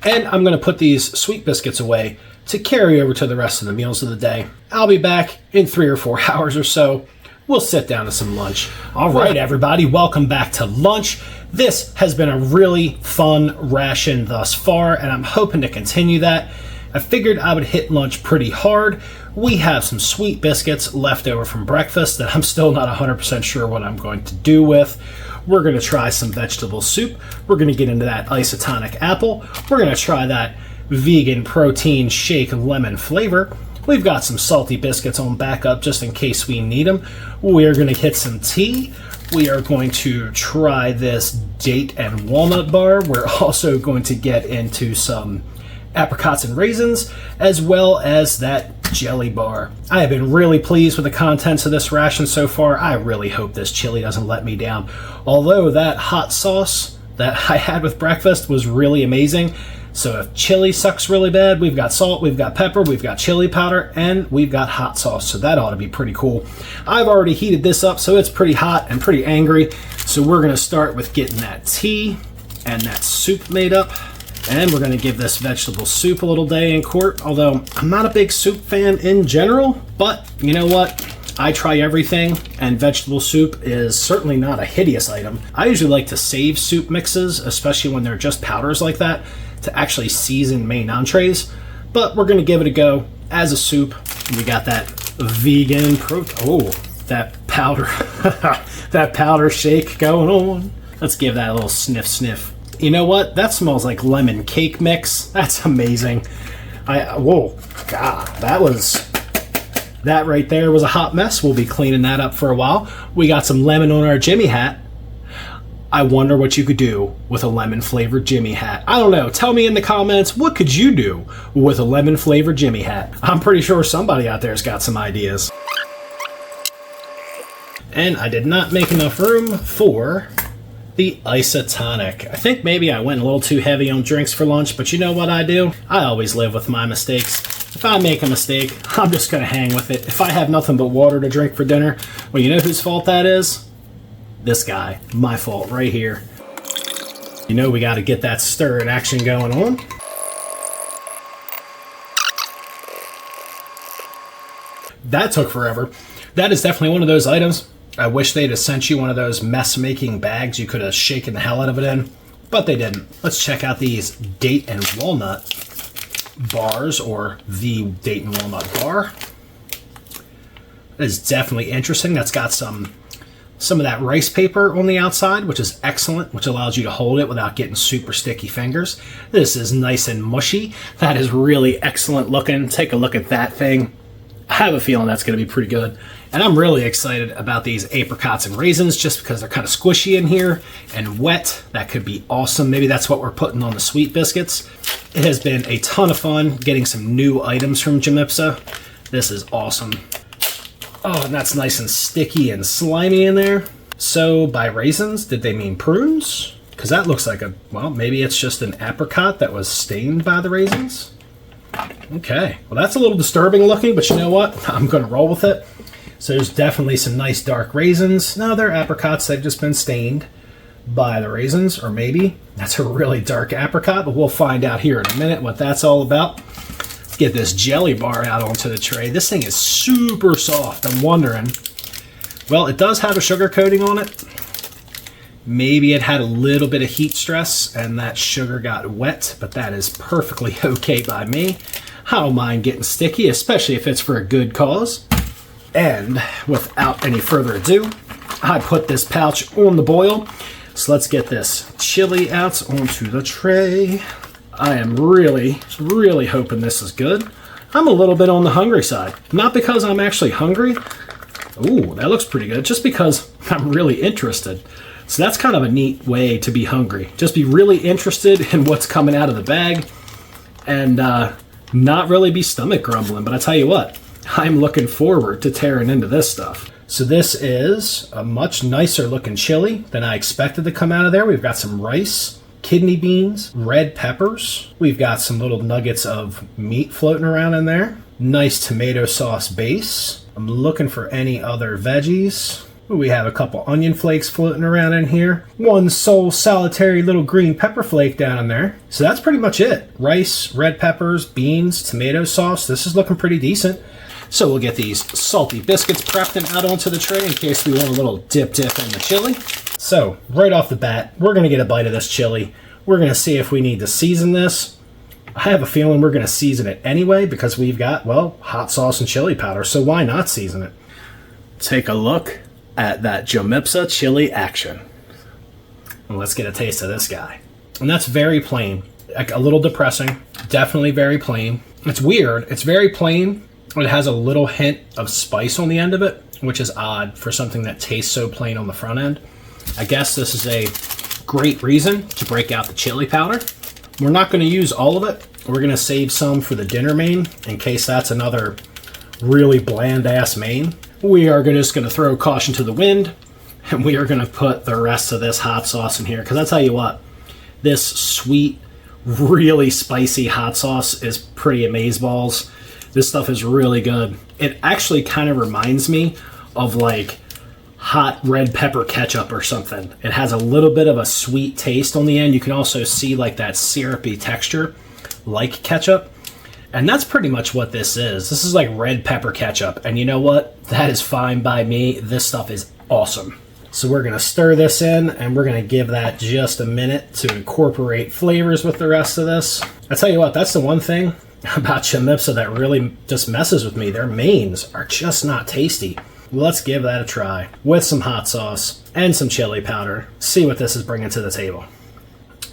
S1: and I'm going to put these sweet biscuits away to carry over to the rest of the meals of the day. I'll be back in 3 or 4 hours or so. We'll sit down to some lunch. All right, everybody, welcome back to lunch. This has been a really fun ration thus far, and I'm hoping to continue that. I figured I would hit lunch pretty hard. We have some sweet biscuits left over from breakfast that I'm still not 100% sure what I'm going to do with. We're going to try some vegetable soup. We're going to get into that isotonic apple. We're going to try that vegan protein shake lemon flavor. We've got some salty biscuits on backup just in case we need them. We're going to get some tea. We are going to try this date and walnut bar. We're also going to get into some apricots and raisins, as well as that jelly bar. I have been really pleased with the contents of this ration so far. I really hope this chili doesn't let me down. Although that hot sauce that I had with breakfast was really amazing. So if chili sucks really bad, we've got salt, we've got pepper, we've got chili powder, and we've got hot sauce. So that ought to be pretty cool. I've already heated this up, so it's pretty hot and pretty angry. So we're going to start with getting that tea and that soup made up. And we're going to give this vegetable soup a little day in court. Although I'm not a big soup fan in general, but you know what? I try everything, and vegetable soup is certainly not a hideous item. I usually like to save soup mixes, especially when they're just powders like that, to actually season main entrees, but we're going to give it a go as a soup. We got that vegan that powder that powder shake going on. Let's give that a little sniff. You know what? That smells like lemon cake mix. That's amazing. Whoa, God, that right there was a hot mess. We'll be cleaning that up for a while. We got some lemon on our Jimmy hat. I wonder what you could do with a lemon-flavored Jimmy hat. I don't know. Tell me in the comments, what could you do with a lemon-flavored Jimmy hat? I'm pretty sure somebody out there's got some ideas. And I did not make enough room for the isotonic. I think maybe I went a little too heavy on drinks for lunch, but you know what I do? I always live with my mistakes. If I make a mistake, I'm just gonna hang with it. If I have nothing but water to drink for dinner, well, you know whose fault that is? This guy. My fault right here. You know we gotta get that stir and action going on. That took forever. That is definitely one of those items. I wish they'd have sent you one of those mess-making bags you could have shaken the hell out of it in, but they didn't. Let's check out these date and walnut bars, or the date and walnut bar. That is definitely interesting. That's got some of that rice paper on the outside, which is excellent, which allows you to hold it without getting super sticky fingers. This is nice and mushy. That is really excellent looking. Take a look at that thing. I have a feeling that's going to be pretty good. And I'm really excited about these apricots and raisins just because they're kind of squishy in here and wet. That could be awesome. Maybe that's what we're putting on the sweet biscuits. It has been a ton of fun getting some new items from JOMIPSA. This is awesome. Oh, and that's nice and sticky and slimy in there. So by raisins, did they mean prunes? Because that looks like well, maybe it's just an apricot that was stained by the raisins. Okay, well that's a little disturbing looking, but you know what? I'm gonna roll with it. So there's definitely some nice dark raisins. No, they're apricots. They've just been stained by the raisins, or maybe that's a really dark apricot, but we'll find out here in a minute what that's all about. Let's get this jelly bar out onto the tray. This thing is super soft. I'm wondering, well, it does have a sugar coating on it. Maybe it had a little bit of heat stress and that sugar got wet, but that is perfectly okay by me. I don't mind getting sticky, especially if it's for a good cause. And without any further ado, I put this pouch on the boil. So let's get this chili out onto the tray. I am really, really hoping this is good. I'm a little bit on the hungry side. Not because I'm actually hungry. Ooh, that looks pretty good. Just because I'm really interested. So that's kind of a neat way to be hungry. Just be really interested in what's coming out of the bag and not really be stomach grumbling. But I tell you what, I'm looking forward to tearing into this stuff. So this is a much nicer looking chili than I expected to come out of there. We've got some rice, kidney beans, red peppers. We've got some little nuggets of meat floating around in there. Nice tomato sauce base. I'm looking for any other veggies. We have a couple onion flakes floating around in here. One sole solitary little green pepper flake down in there. So that's pretty much it. Rice, red peppers, beans, tomato sauce. This is looking pretty decent. So we'll get these salty biscuits prepped and out onto the tray in case we want a little dip in the chili. So right off the bat, we're going to get a bite of this chili. We're going to see if we need to season this. I have a feeling we're going to season it anyway because we've got, well, hot sauce and chili powder. So why not season it? Take a look at that JOMIPSA chili action. And let's get a taste of this guy. And that's very plain. Like a little depressing. Definitely very plain. It's weird. It's very plain. It has a little hint of spice on the end of it, which is odd for something that tastes so plain on the front end. I guess this is a great reason to break out the chili powder. We're not going to use all of it. We're going to save some for the dinner main in case that's another really bland ass main. We are just going to throw caution to the wind, and we are going to put the rest of this hot sauce in here. Because I tell you what, this sweet, really spicy hot sauce is pretty amazeballs. This stuff is really good. It actually kind of reminds me of like hot red pepper ketchup or something. It has a little bit of a sweet taste on the end. You can also see like that syrupy texture like ketchup. And that's pretty much what this is. This is like red pepper ketchup. And you know what? That is fine by me. This stuff is awesome. So we're going to stir this in and we're going to give that just a minute to incorporate flavors with the rest of this. I tell you what, that's the one thing about JOMIPSA that really just messes with me. Their mains are just not tasty. Let's give that a try with some hot sauce and some chili powder. See what this is bringing to the table.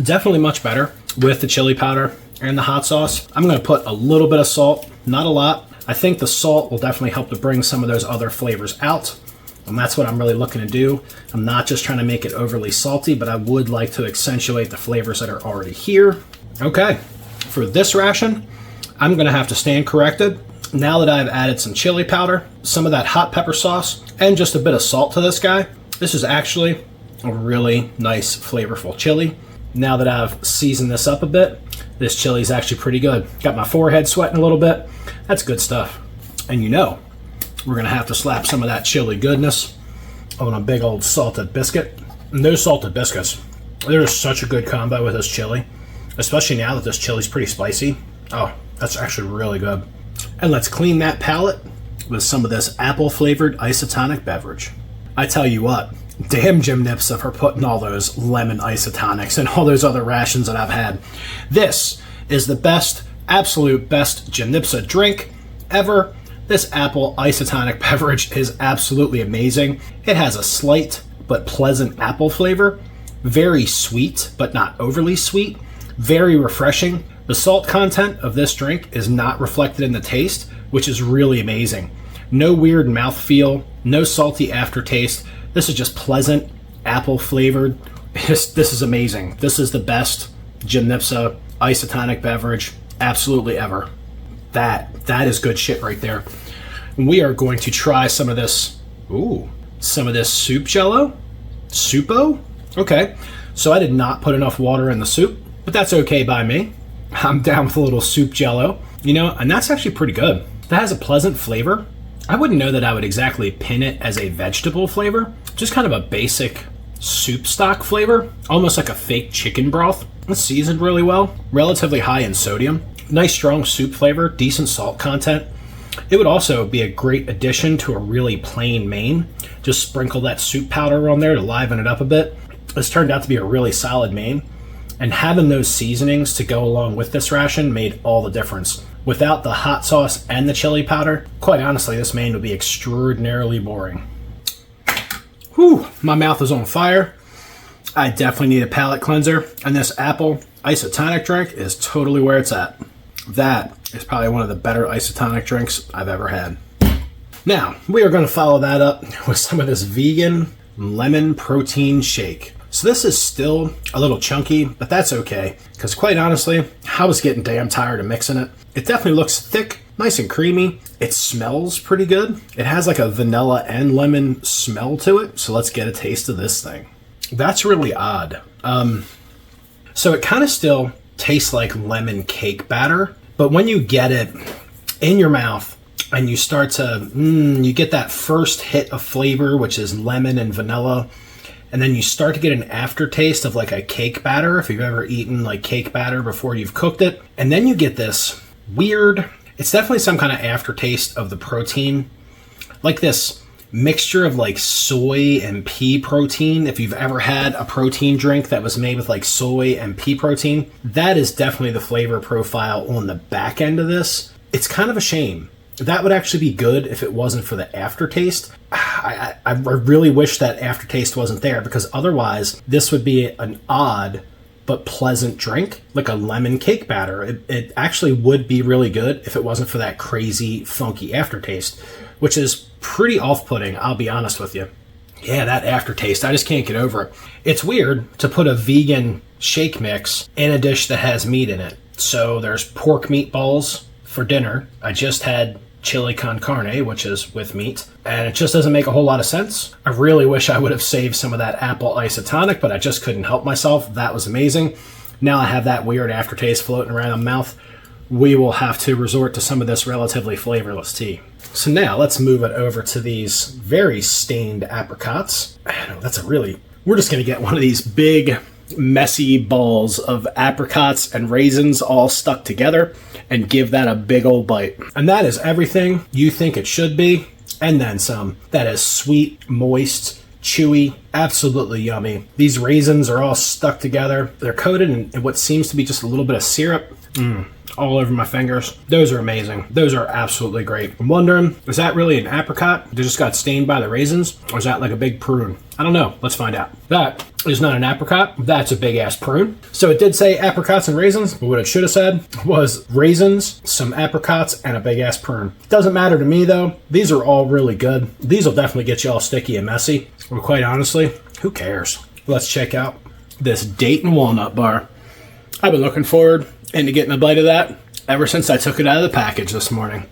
S1: Definitely much better with the chili powder and the hot sauce. I'm going to put a little bit of salt, not a lot. I think the salt will definitely help to bring some of those other flavors out. And that's what I'm really looking to do. I'm not just trying to make it overly salty, but I would like to accentuate the flavors that are already here. Okay, for this ration, I'm going to have to stand corrected. Now that I've added some chili powder, some of that hot pepper sauce, and just a bit of salt to this guy, this is actually a really nice, flavorful chili. Now that I've seasoned this up a bit, this chili is actually pretty good. Got my forehead sweating a little bit. That's good stuff. And you know, we're gonna have to slap some of that chili goodness on a big old salted biscuit. And those salted biscuits, they're such a good combo with this chili, especially now that this chili's pretty spicy. Oh, that's actually really good. And let's clean that palate with some of this apple-flavored isotonic beverage. I tell you what, damn JOMIPSA for putting all those lemon isotonics and all those other rations that I've had. This is the best, absolute best JOMIPSA drink ever. This apple isotonic beverage is absolutely amazing. It has a slight but pleasant apple flavor, very sweet but not overly sweet, very refreshing. The salt content of this drink is not reflected in the taste, which is really amazing. No weird mouthfeel, no salty aftertaste. This is just pleasant, apple flavored. This is amazing. This is the best JOMIPSA isotonic beverage absolutely ever. That is good shit right there. We are going to try some of this, some of this soup jello. Soupo? Okay, so I did not put enough water in the soup, but that's okay by me. I'm down with a little soup jello, you know, and that's actually pretty good. That has a pleasant flavor. I wouldn't know that I would exactly pin it as a vegetable flavor, just kind of a basic soup stock flavor, almost like a fake chicken broth. It's seasoned really well, relatively high in sodium, nice strong soup flavor, decent salt content. It would also be a great addition to a really plain main. Just sprinkle that soup powder on there to liven it up a bit. This turned out to be a really solid main, and having those seasonings to go along with this ration made all the difference. Without the hot sauce and the chili powder, quite honestly, this main would be extraordinarily boring. Whew, my mouth is on fire. I definitely need a palate cleanser, and this apple isotonic drink is totally where it's at. That is probably one of the better isotonic drinks I've ever had. Now, we are going to follow that up with some of this vegan lemon protein shake. So this is still a little chunky, but that's okay, because quite honestly, I was getting damn tired of mixing it. It definitely looks thick, nice and creamy. It smells pretty good. It has like a vanilla and lemon smell to it, so let's get a taste of this thing. That's really odd. So it kind of still tastes like lemon cake batter, but when you get it in your mouth and you start to, you get that first hit of flavor, which is lemon and vanilla, and then you start to get an aftertaste of like a cake batter, if you've ever eaten like cake batter before you've cooked it. And then you get this weird, it's definitely some kind of aftertaste of the protein, like this mixture of like soy and pea protein. If you've ever had a protein drink that was made with like soy and pea protein, that is definitely the flavor profile on the back end of this. It's kind of a shame. That would actually be good if it wasn't for the aftertaste. I really wish that aftertaste wasn't there, because otherwise this would be an odd but pleasant drink, like a lemon cake batter. It actually would be really good if it wasn't for that crazy funky aftertaste, which is pretty off-putting, I'll be honest with you. Yeah, that aftertaste, I just can't get over it. It's weird to put a vegan shake mix in a dish that has meat in it. So there's pork meatballs for dinner. I just had chili con carne, which is with meat, and it just doesn't make a whole lot of sense. I really wish I would have saved some of that apple isotonic, but I just couldn't help myself. That was amazing. Now I have that weird aftertaste floating around my mouth. We will have to resort to some of this relatively flavorless tea. So now let's move it over to these very stained apricots. We're just gonna get one of these big messy balls of apricots and raisins all stuck together and give that a big old bite. And that is everything you think it should be, and then some. That is sweet, moist, chewy, absolutely yummy. These raisins are all stuck together. They're coated in what seems to be just a little bit of syrup. All over my fingers. Those are amazing. Those are absolutely great. I'm wondering, is that really an apricot that just got stained by the raisins? Or is that like a big prune? I don't know. Let's find out. That is not an apricot. That's a big ass prune. So it did say apricots and raisins, but what it should have said was raisins, some apricots, and a big ass prune. Doesn't matter to me though. These are all really good. These will definitely get you all sticky and messy. But quite honestly, who cares? Let's check out this date and walnut bar. I've been looking forward into getting a bite of that ever since I took it out of the package this morning.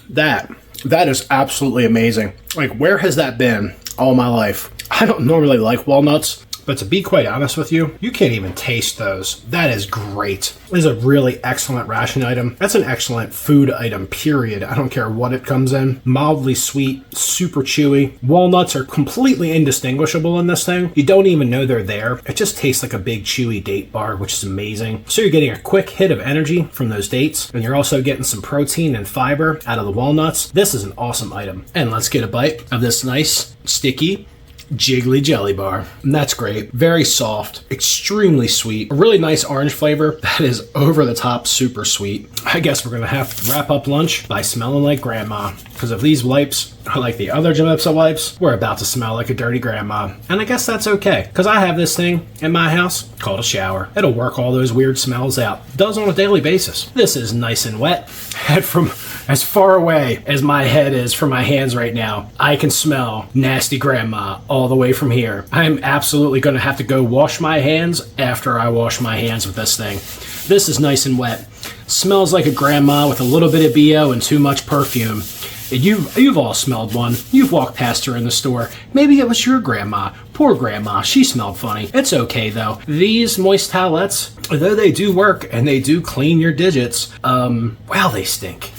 S1: That That is absolutely amazing. Like, where has that been all my life? I don't normally like walnuts, but to be quite honest with you, you can't even taste those. That is great. It is a really excellent ration item. That's an excellent food item, period. I don't care what it comes in. Mildly sweet, super chewy. Walnuts are completely indistinguishable in this thing. You don't even know they're there. It just tastes like a big chewy date bar, which is amazing. So you're getting a quick hit of energy from those dates, and you're also getting some protein and fiber out of the walnuts. This is an awesome item. And let's get a bite of this nice, sticky, jiggly jelly bar. And that's great. Very soft, extremely sweet, a really nice orange flavor that is over the top super sweet. I guess we're gonna have to wrap up lunch by smelling like grandma, because if these wipes are like the other JOMIPSA wipes, we're about to smell like a dirty grandma. And I guess that's okay, because I have this thing in my house called a shower. It'll work all those weird smells out. It does on a daily basis. This is nice and wet. And from as far away as my head is from my hands right now, I can smell nasty grandma all the way from here. I'm absolutely going to have to go wash my hands after I wash my hands with this thing. This is nice and wet. Smells like a grandma with a little bit of BO and too much perfume. You've all smelled one. You've walked past her in the store. Maybe it was your grandma. Poor grandma. She smelled funny. It's okay, though. These moist towelettes, though they do work and they do clean your digits, wow, they stink.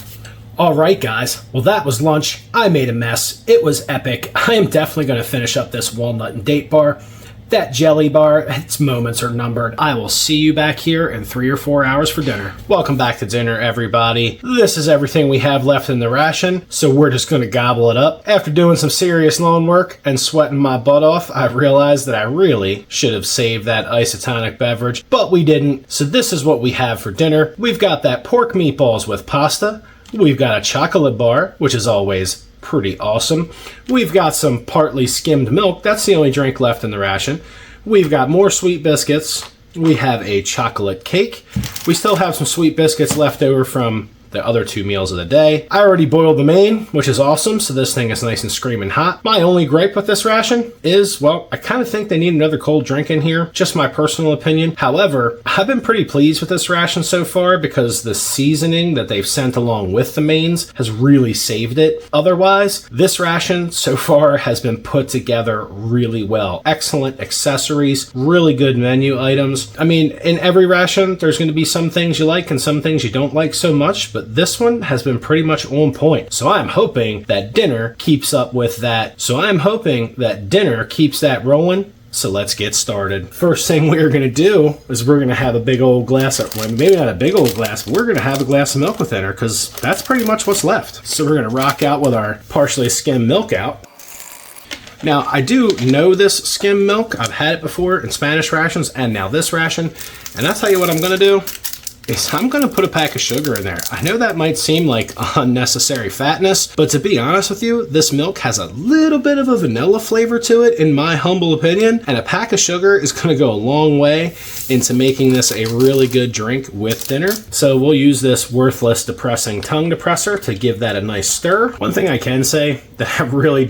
S1: All right, guys. Well, that was lunch. I made a mess. It was epic. I am definitely going to finish up this walnut and date bar. That jelly bar, its moments are numbered. I will see you back here in 3 or 4 hours for dinner. Welcome back to dinner, everybody. This is everything we have left in the ration, so we're just going to gobble it up. After doing some serious lawn work and sweating my butt off, I realized that I really should have saved that isotonic beverage, but we didn't. So this is what we have for dinner. We've got that pork meatballs with pasta. We've got a chocolate bar, which is always pretty awesome. We've got some partly skimmed milk. That's the only drink left in the ration. We've got more sweet biscuits. We have a chocolate cake. We still have some sweet biscuits left over from the other 2 meals of the day. I already boiled the main, which is awesome, so this thing is nice and screaming hot. My only gripe with this ration is, well, I kind of think they need another cold drink in here. Just my personal opinion. However, I've been pretty pleased with this ration so far because the seasoning that they've sent along with the mains has really saved it. Otherwise, this ration so far has been put together really well. Excellent accessories, really good menu items. I mean, in every ration, there's going to be some things you like and some things you don't like so much, but this one has been pretty much on point. So I'm hoping that dinner keeps up with that. So I'm hoping that dinner keeps that rolling. So let's get started. First thing we're going to do is we're going to have a big old glass of, well, maybe not a big old glass, but we're going to have a glass of milk with dinner because that's pretty much what's left. So we're going to rock out with our partially skimmed milk out. Now, I do know this skim milk. I've had it before in Spanish rations and now this ration. And I'll tell you what I'm going to do is I'm going to put a pack of sugar in there. I know that might seem like unnecessary fatness, but to be honest with you, this milk has a little bit of a vanilla flavor to it, in my humble opinion, and a pack of sugar is going to go a long way into making this a really good drink with dinner. So we'll use this worthless, depressing tongue depressor to give that a nice stir. One thing I can say that I really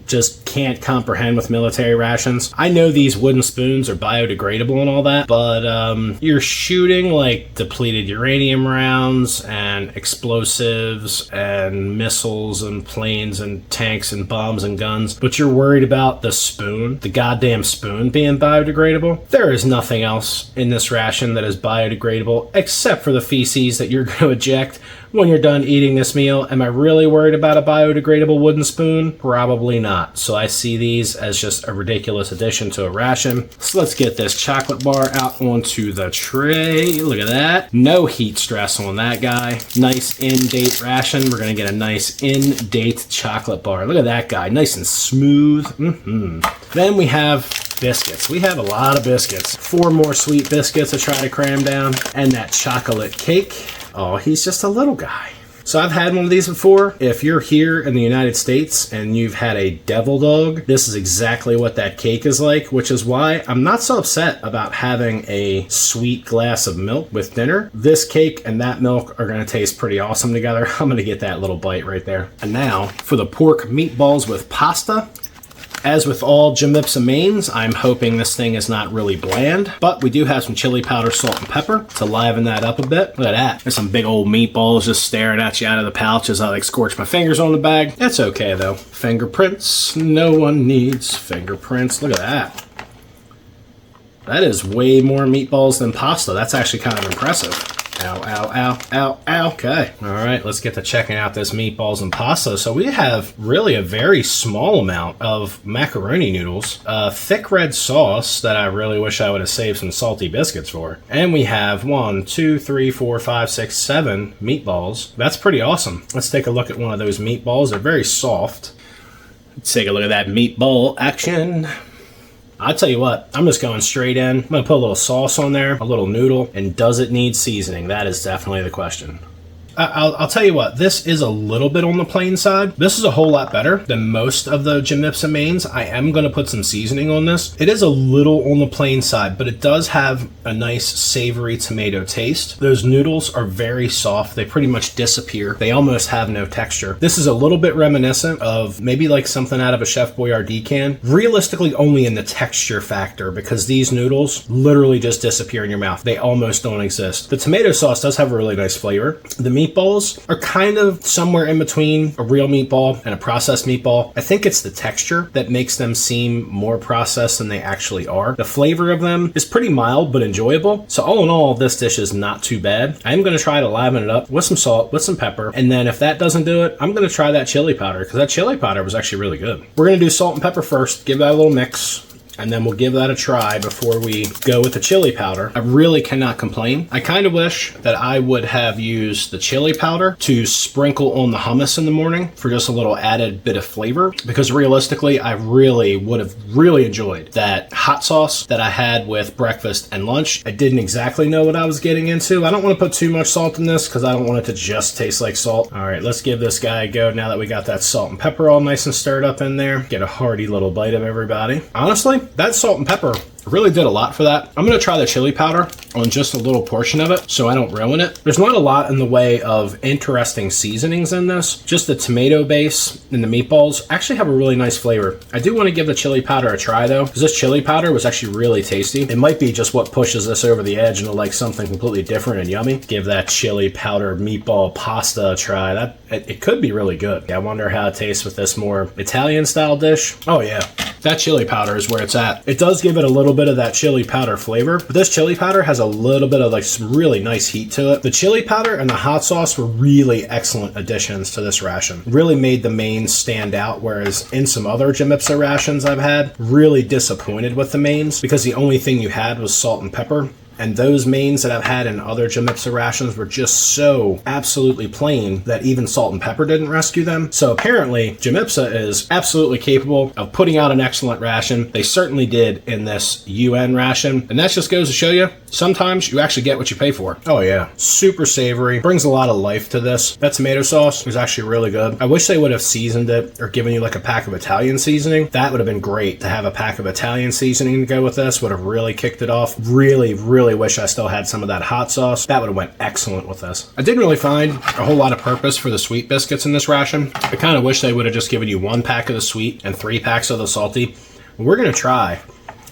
S1: just can't comprehend with military rations. I know these wooden spoons are biodegradable and all that, but you're shooting like depleted uranium rounds and explosives and missiles and planes and tanks and bombs and guns, but you're worried about the spoon, the goddamn spoon being biodegradable. There is nothing else in this ration that is biodegradable except for the feces that you're going to eject when you're done eating this meal. Am I really worried about a biodegradable wooden spoon? Probably not. So I see these as just a ridiculous addition to a ration. So let's get this chocolate bar out onto the tray. Look at that. No heat stress on that guy. Nice in-date ration. We're going to get a nice in-date chocolate bar. Look at that guy. Nice and smooth. Then we have biscuits. We have a lot of biscuits. 4 more sweet biscuits to try to cram down. And that chocolate cake. Oh, he's just a little guy. So I've had one of these before. If you're here in the United States and you've had a devil dog, this is exactly what that cake is like, which is why I'm not so upset about having a sweet glass of milk with dinner. This cake and that milk are going to taste pretty awesome together. I'm going to get that little bite right there. And now for the pork meatballs with pasta. As with all JOMIPSA mains, I'm hoping this thing is not really bland, but we do have some chili powder, salt, and pepper to liven that up a bit. Look at that. There's some big old meatballs just staring at you out of the pouch as I like scorch my fingers on the bag. That's okay though. Fingerprints. No one needs fingerprints. Look at that. That is way more meatballs than pasta. That's actually kind of impressive. Ow, ow, ow, ow, ow. Okay. All right, let's get to checking out this meatballs and pasta. So we have really a very small amount of macaroni noodles, thick red sauce that I really wish I would have saved some salty biscuits for. And we have 1, 2, 3, 4, 5, 6, 7 meatballs. That's pretty awesome. Let's take a look at one of those meatballs. They're very soft. Let's take a look at that meatball action. I'll tell you what, I'm just going straight in. I'm going to put a little sauce on there, a little noodle, and does it need seasoning? That is definitely the question. I'll tell you what, this is a little bit on the plain side. This is a whole lot better than most of the JOMIPSA mains. I am going to put some seasoning on this. It is a little on the plain side, but it does have a nice savory tomato taste. Those noodles are very soft. They pretty much disappear. They almost have no texture. This is a little bit reminiscent of maybe like something out of a Chef Boyardee can. Realistically, only in the texture factor, because these noodles literally just disappear in your mouth. They almost don't exist. The tomato sauce does have a really nice flavor. The meatballs are kind of somewhere in between a real meatball and a processed meatball. I think it's the texture that makes them seem more processed than they actually are. The flavor of them is pretty mild but enjoyable. So all in all, this dish is not too bad. I'm going to try to liven it up with some salt, with some pepper, and then if that doesn't do it, I'm going to try that chili powder, because that chili powder was actually really good. We're going to do salt and pepper first, give that a little mix, and then we'll give that a try before we go with the chili powder. I really cannot complain. I kind of wish that I would have used the chili powder to sprinkle on the hummus in the morning for just a little added bit of flavor, because realistically, I really would have really enjoyed that hot sauce that I had with breakfast and lunch. I didn't exactly know what I was getting into. I don't want to put too much salt in this because I don't want it to just taste like salt. All right, let's give this guy a go now that we got that salt and pepper all nice and stirred up in there. Get a hearty little bite of everybody. Honestly, that salt and pepper really did a lot for that. I'm going to try the chili powder on just a little portion of it so I don't ruin it. There's not a lot in the way of interesting seasonings in this. Just the tomato base and the meatballs actually have a really nice flavor. I do want to give the chili powder a try though, because this chili powder was actually really tasty. It might be just what pushes this over the edge into like something completely different and yummy. Give that chili powder meatball pasta a try. It could be really good. I wonder how it tastes with this more Italian style dish. Oh yeah, that chili powder is where it's at. It does give it a little bit of that chili powder flavor, but this chili powder has a little bit of like some really nice heat to it. The chili powder and the hot sauce were really excellent additions to this ration. Really made the mains stand out, whereas in some other JOMIPSA rations I've had, really disappointed with the mains because the only thing you had was salt and pepper. And those mains that I've had in other JOMIPSA rations were just so absolutely plain that even salt and pepper didn't rescue them. So apparently, JOMIPSA is absolutely capable of putting out an excellent ration. They certainly did in this UN ration. And that just goes to show you, sometimes you actually get what you pay for. Oh yeah, super savory, brings a lot of life to this. That tomato sauce was actually really good. I wish they would have seasoned it or given you like a pack of Italian seasoning. That would have been great to have a pack of Italian seasoning to go with this. Would have really kicked it off. Really wish I still had some of that hot sauce. That would have went excellent with this. I didn't really find a whole lot of purpose for the sweet biscuits in this ration. I kind of wish they would have just given you 1 pack of the sweet and 3 packs of the salty. We're going to try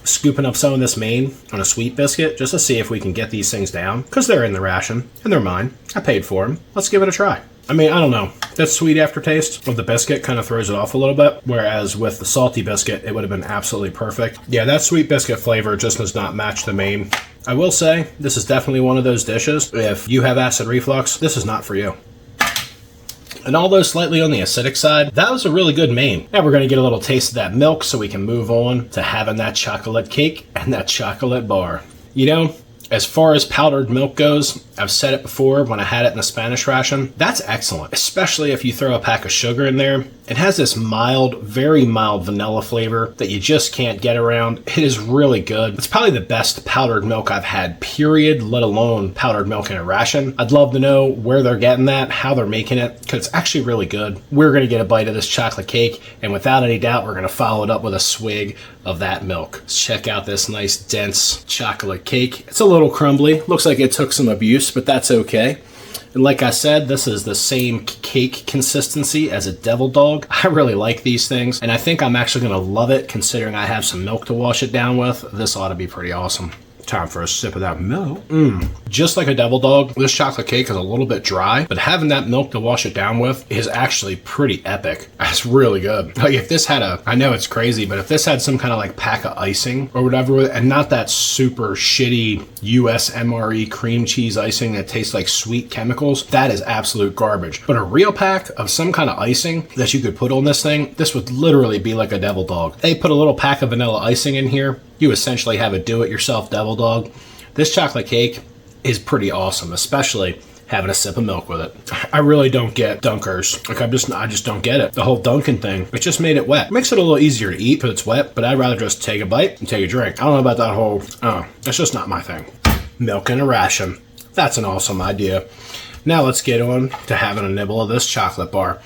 S1: scooping up some of this main on a sweet biscuit just to see if we can get these things down, because they're in the ration and they're mine. I paid for them. Let's give it a try. I mean, I don't know. That sweet aftertaste of the biscuit kind of throws it off a little bit, whereas with the salty biscuit, it would have been absolutely perfect. Yeah, that sweet biscuit flavor just does not match the main. I will say, this is definitely one of those dishes. If you have acid reflux, this is not for you. And although slightly on the acidic side, that was a really good main. Now we're going to get a little taste of that milk so we can move on to having that chocolate cake and that chocolate bar. You know, as far as powdered milk goes, I've said it before when I had it in the Spanish ration, that's excellent, especially if you throw a pack of sugar in there. It has this mild, very mild vanilla flavor that you just can't get around. It is really good. It's probably the best powdered milk I've had, period, let alone powdered milk in a ration. I'd love to know where they're getting that, how they're making it, because it's actually really good. We're going to get a bite of this chocolate cake, and without any doubt, we're going to follow it up with a swig of that milk. Let's check out this nice, dense chocolate cake. It's a little crumbly. Looks like it took some abuse, but that's okay. And like I said, this is the same cake consistency as a Devil Dog. I really like these things, and I think I'm actually going to love it considering I have some milk to wash it down with. This ought to be pretty awesome. Time for a sip of that milk. Just like a Devil Dog, this chocolate cake is a little bit dry, but having that milk to wash it down with is actually pretty epic. It's really good. Like if this had I know it's crazy, but if this had some kind of like pack of icing or whatever, and not that super shitty US MRE cream cheese icing that tastes like sweet chemicals, that is absolute garbage. But a real pack of some kind of icing that you could put on this thing, this would literally be like a Devil Dog. They put a little pack of vanilla icing in here. You essentially have a do-it-yourself Devil Dog. This chocolate cake is pretty awesome, especially having a sip of milk with it. I really don't get dunkers. Like I just don't get it. The whole dunking thing, it just made it wet. It makes it a little easier to eat because it's wet, but I'd rather just take a bite and take a drink. I don't know about that whole, that's just not my thing. Milk in a ration. That's an awesome idea. Now let's get on to having a nibble of this chocolate bar.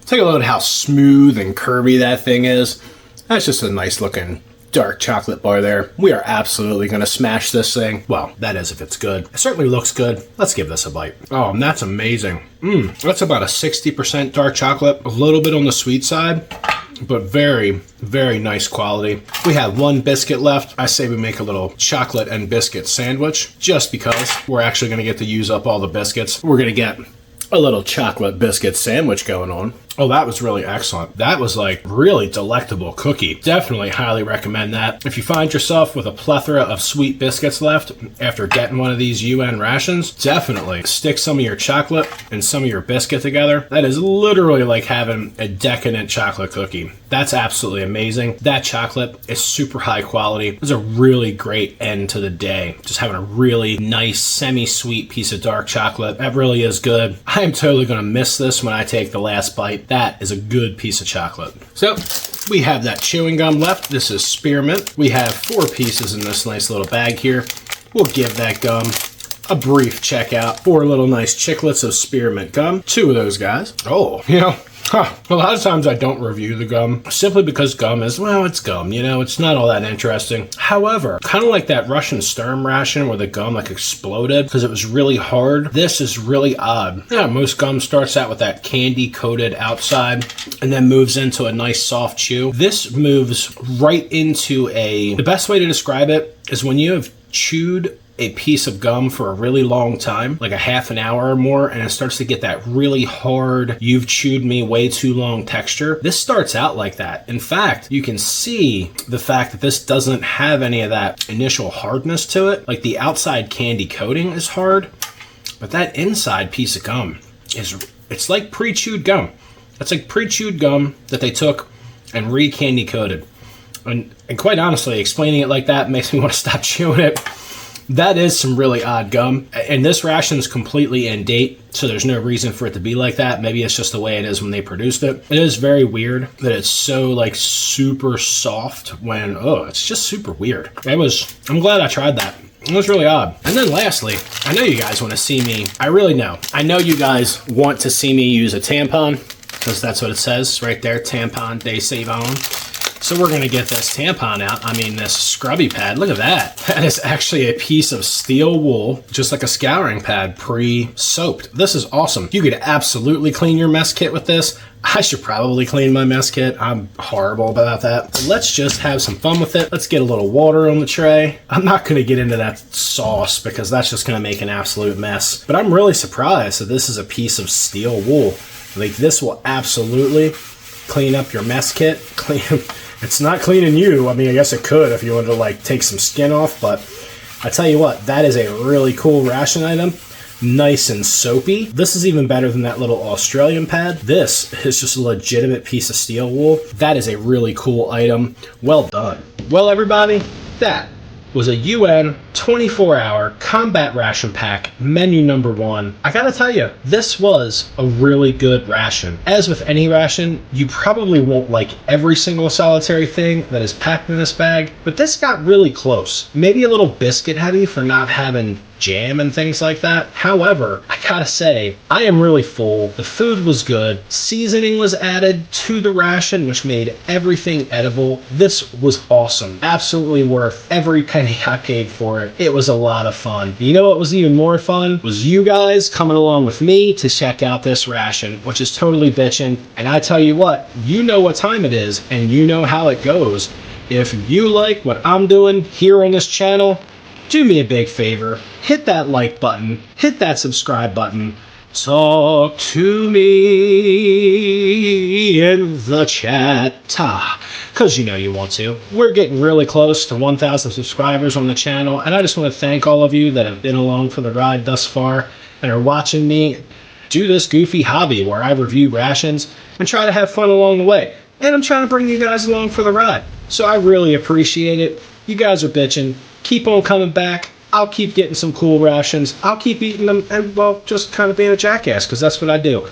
S1: Take a look at how smooth and curvy that thing is. That's just a nice looking dark chocolate bar there. We are absolutely going to smash this thing. Well, that is if it's good. It certainly looks good. Let's give this a bite. Oh, and that's amazing. That's about a 60% dark chocolate. A little bit on the sweet side, but very, very nice quality. We have one biscuit left. I say we make a little chocolate and biscuit sandwich just because we're actually going to get to use up all the biscuits. We're going to get a little chocolate biscuit sandwich going on. Oh, that was really excellent. That was like really delectable cookie. Definitely highly recommend that. If you find yourself with a plethora of sweet biscuits left after getting one of these UN rations, definitely stick some of your chocolate and some of your biscuit together. That is literally like having a decadent chocolate cookie. That's absolutely amazing. That chocolate is super high quality. It's a really great end to the day. Just having a really nice semi-sweet piece of dark chocolate. That really is good. I am totally going to miss this when I take the last bite. That is a good piece of chocolate. So we have that chewing gum left. This is spearmint. We have 4 pieces in this nice little bag here. We'll give that gum a brief checkout. 4 little nice chiclets of spearmint gum. 2 of those guys. Oh, a lot of times I don't review the gum simply because gum is, well, it's gum, it's not all that interesting. However, kind of like that Russian Sturm ration where the gum like exploded because it was really hard. This is really odd. Yeah, most gum starts out with that candy coated outside and then moves into a nice soft chew. This moves right into the best way to describe it is when you have chewed a piece of gum for a really long time, like a half an hour or more, and it starts to get that really hard, you've chewed me way too long texture. This starts out like that. In fact, you can see the fact that this doesn't have any of that initial hardness to it. Like the outside candy coating is hard, but that inside piece of gum it's like pre-chewed gum. It's like pre-chewed gum that they took and re-candy coated. And quite honestly, explaining it like that makes me want to stop chewing it. That is some really odd gum, and this ration is completely in date, so there's no reason for it to be like that. Maybe it's just the way it is when they produced it. It is very weird that it's so like super soft when, it's just super weird. I'm glad I tried that. It was really odd. And then lastly, I know you guys want to see me, I know you guys want to see me use a tampon, because that's what it says right there, tampon de savon. So we're going to get this tampon out. This scrubby pad. Look at that. That is actually a piece of steel wool, just like a scouring pad, pre-soaped. This is awesome. You could absolutely clean your mess kit with this. I should probably clean my mess kit. I'm horrible about that. So let's just have some fun with it. Let's get a little water on the tray. I'm not going to get into that sauce because that's just going to make an absolute mess. But I'm really surprised that this is a piece of steel wool. Like this will absolutely clean up your mess kit. It's not cleaning you. I guess it could if you wanted to like take some skin off, but I tell you what, that is a really cool ration item. Nice and soapy. This is even better than that little Australian pad. This is just a legitimate piece of steel wool. That is a really cool item. Well done. Well, everybody, that was a UN 24-hour combat ration pack, menu number 1. I gotta tell you, this was a really good ration. As with any ration, you probably won't like every single solitary thing that is packed in this bag, but this got really close. Maybe a little biscuit heavy for not having jam and things like that. However, I gotta say, I am really full. The food was good. Seasoning was added to the ration, which made everything edible. This was awesome. Absolutely worth every penny penny I paid for it. It was a lot of fun. You know what was even more fun? Was you guys coming along with me to check out this ration, which is totally bitchin'. And I tell you what time it is, and you know how it goes. If you like what I'm doing here on this channel, do me a big favor. Hit that like button. Hit that subscribe button. Talk to me in the chat. Because you know you want to. We're getting really close to 1,000 subscribers on the channel, and I just want to thank all of you that have been along for the ride thus far and are watching me do this goofy hobby where I review rations and try to have fun along the way. And I'm trying to bring you guys along for the ride. So I really appreciate it. You guys are bitching. Keep on coming back. I'll keep getting some cool rations. I'll keep eating them and, well, just kind of being a jackass, because that's what I do.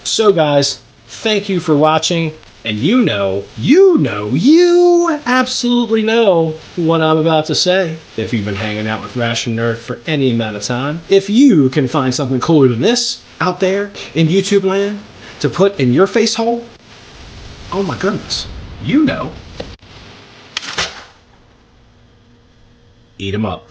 S1: So guys, thank you for watching. And you absolutely know what I'm about to say. If you've been hanging out with Ration Nerd for any amount of time, if you can find something cooler than this out there in YouTube land to put in your face hole, oh my goodness, you know. Eat 'em up.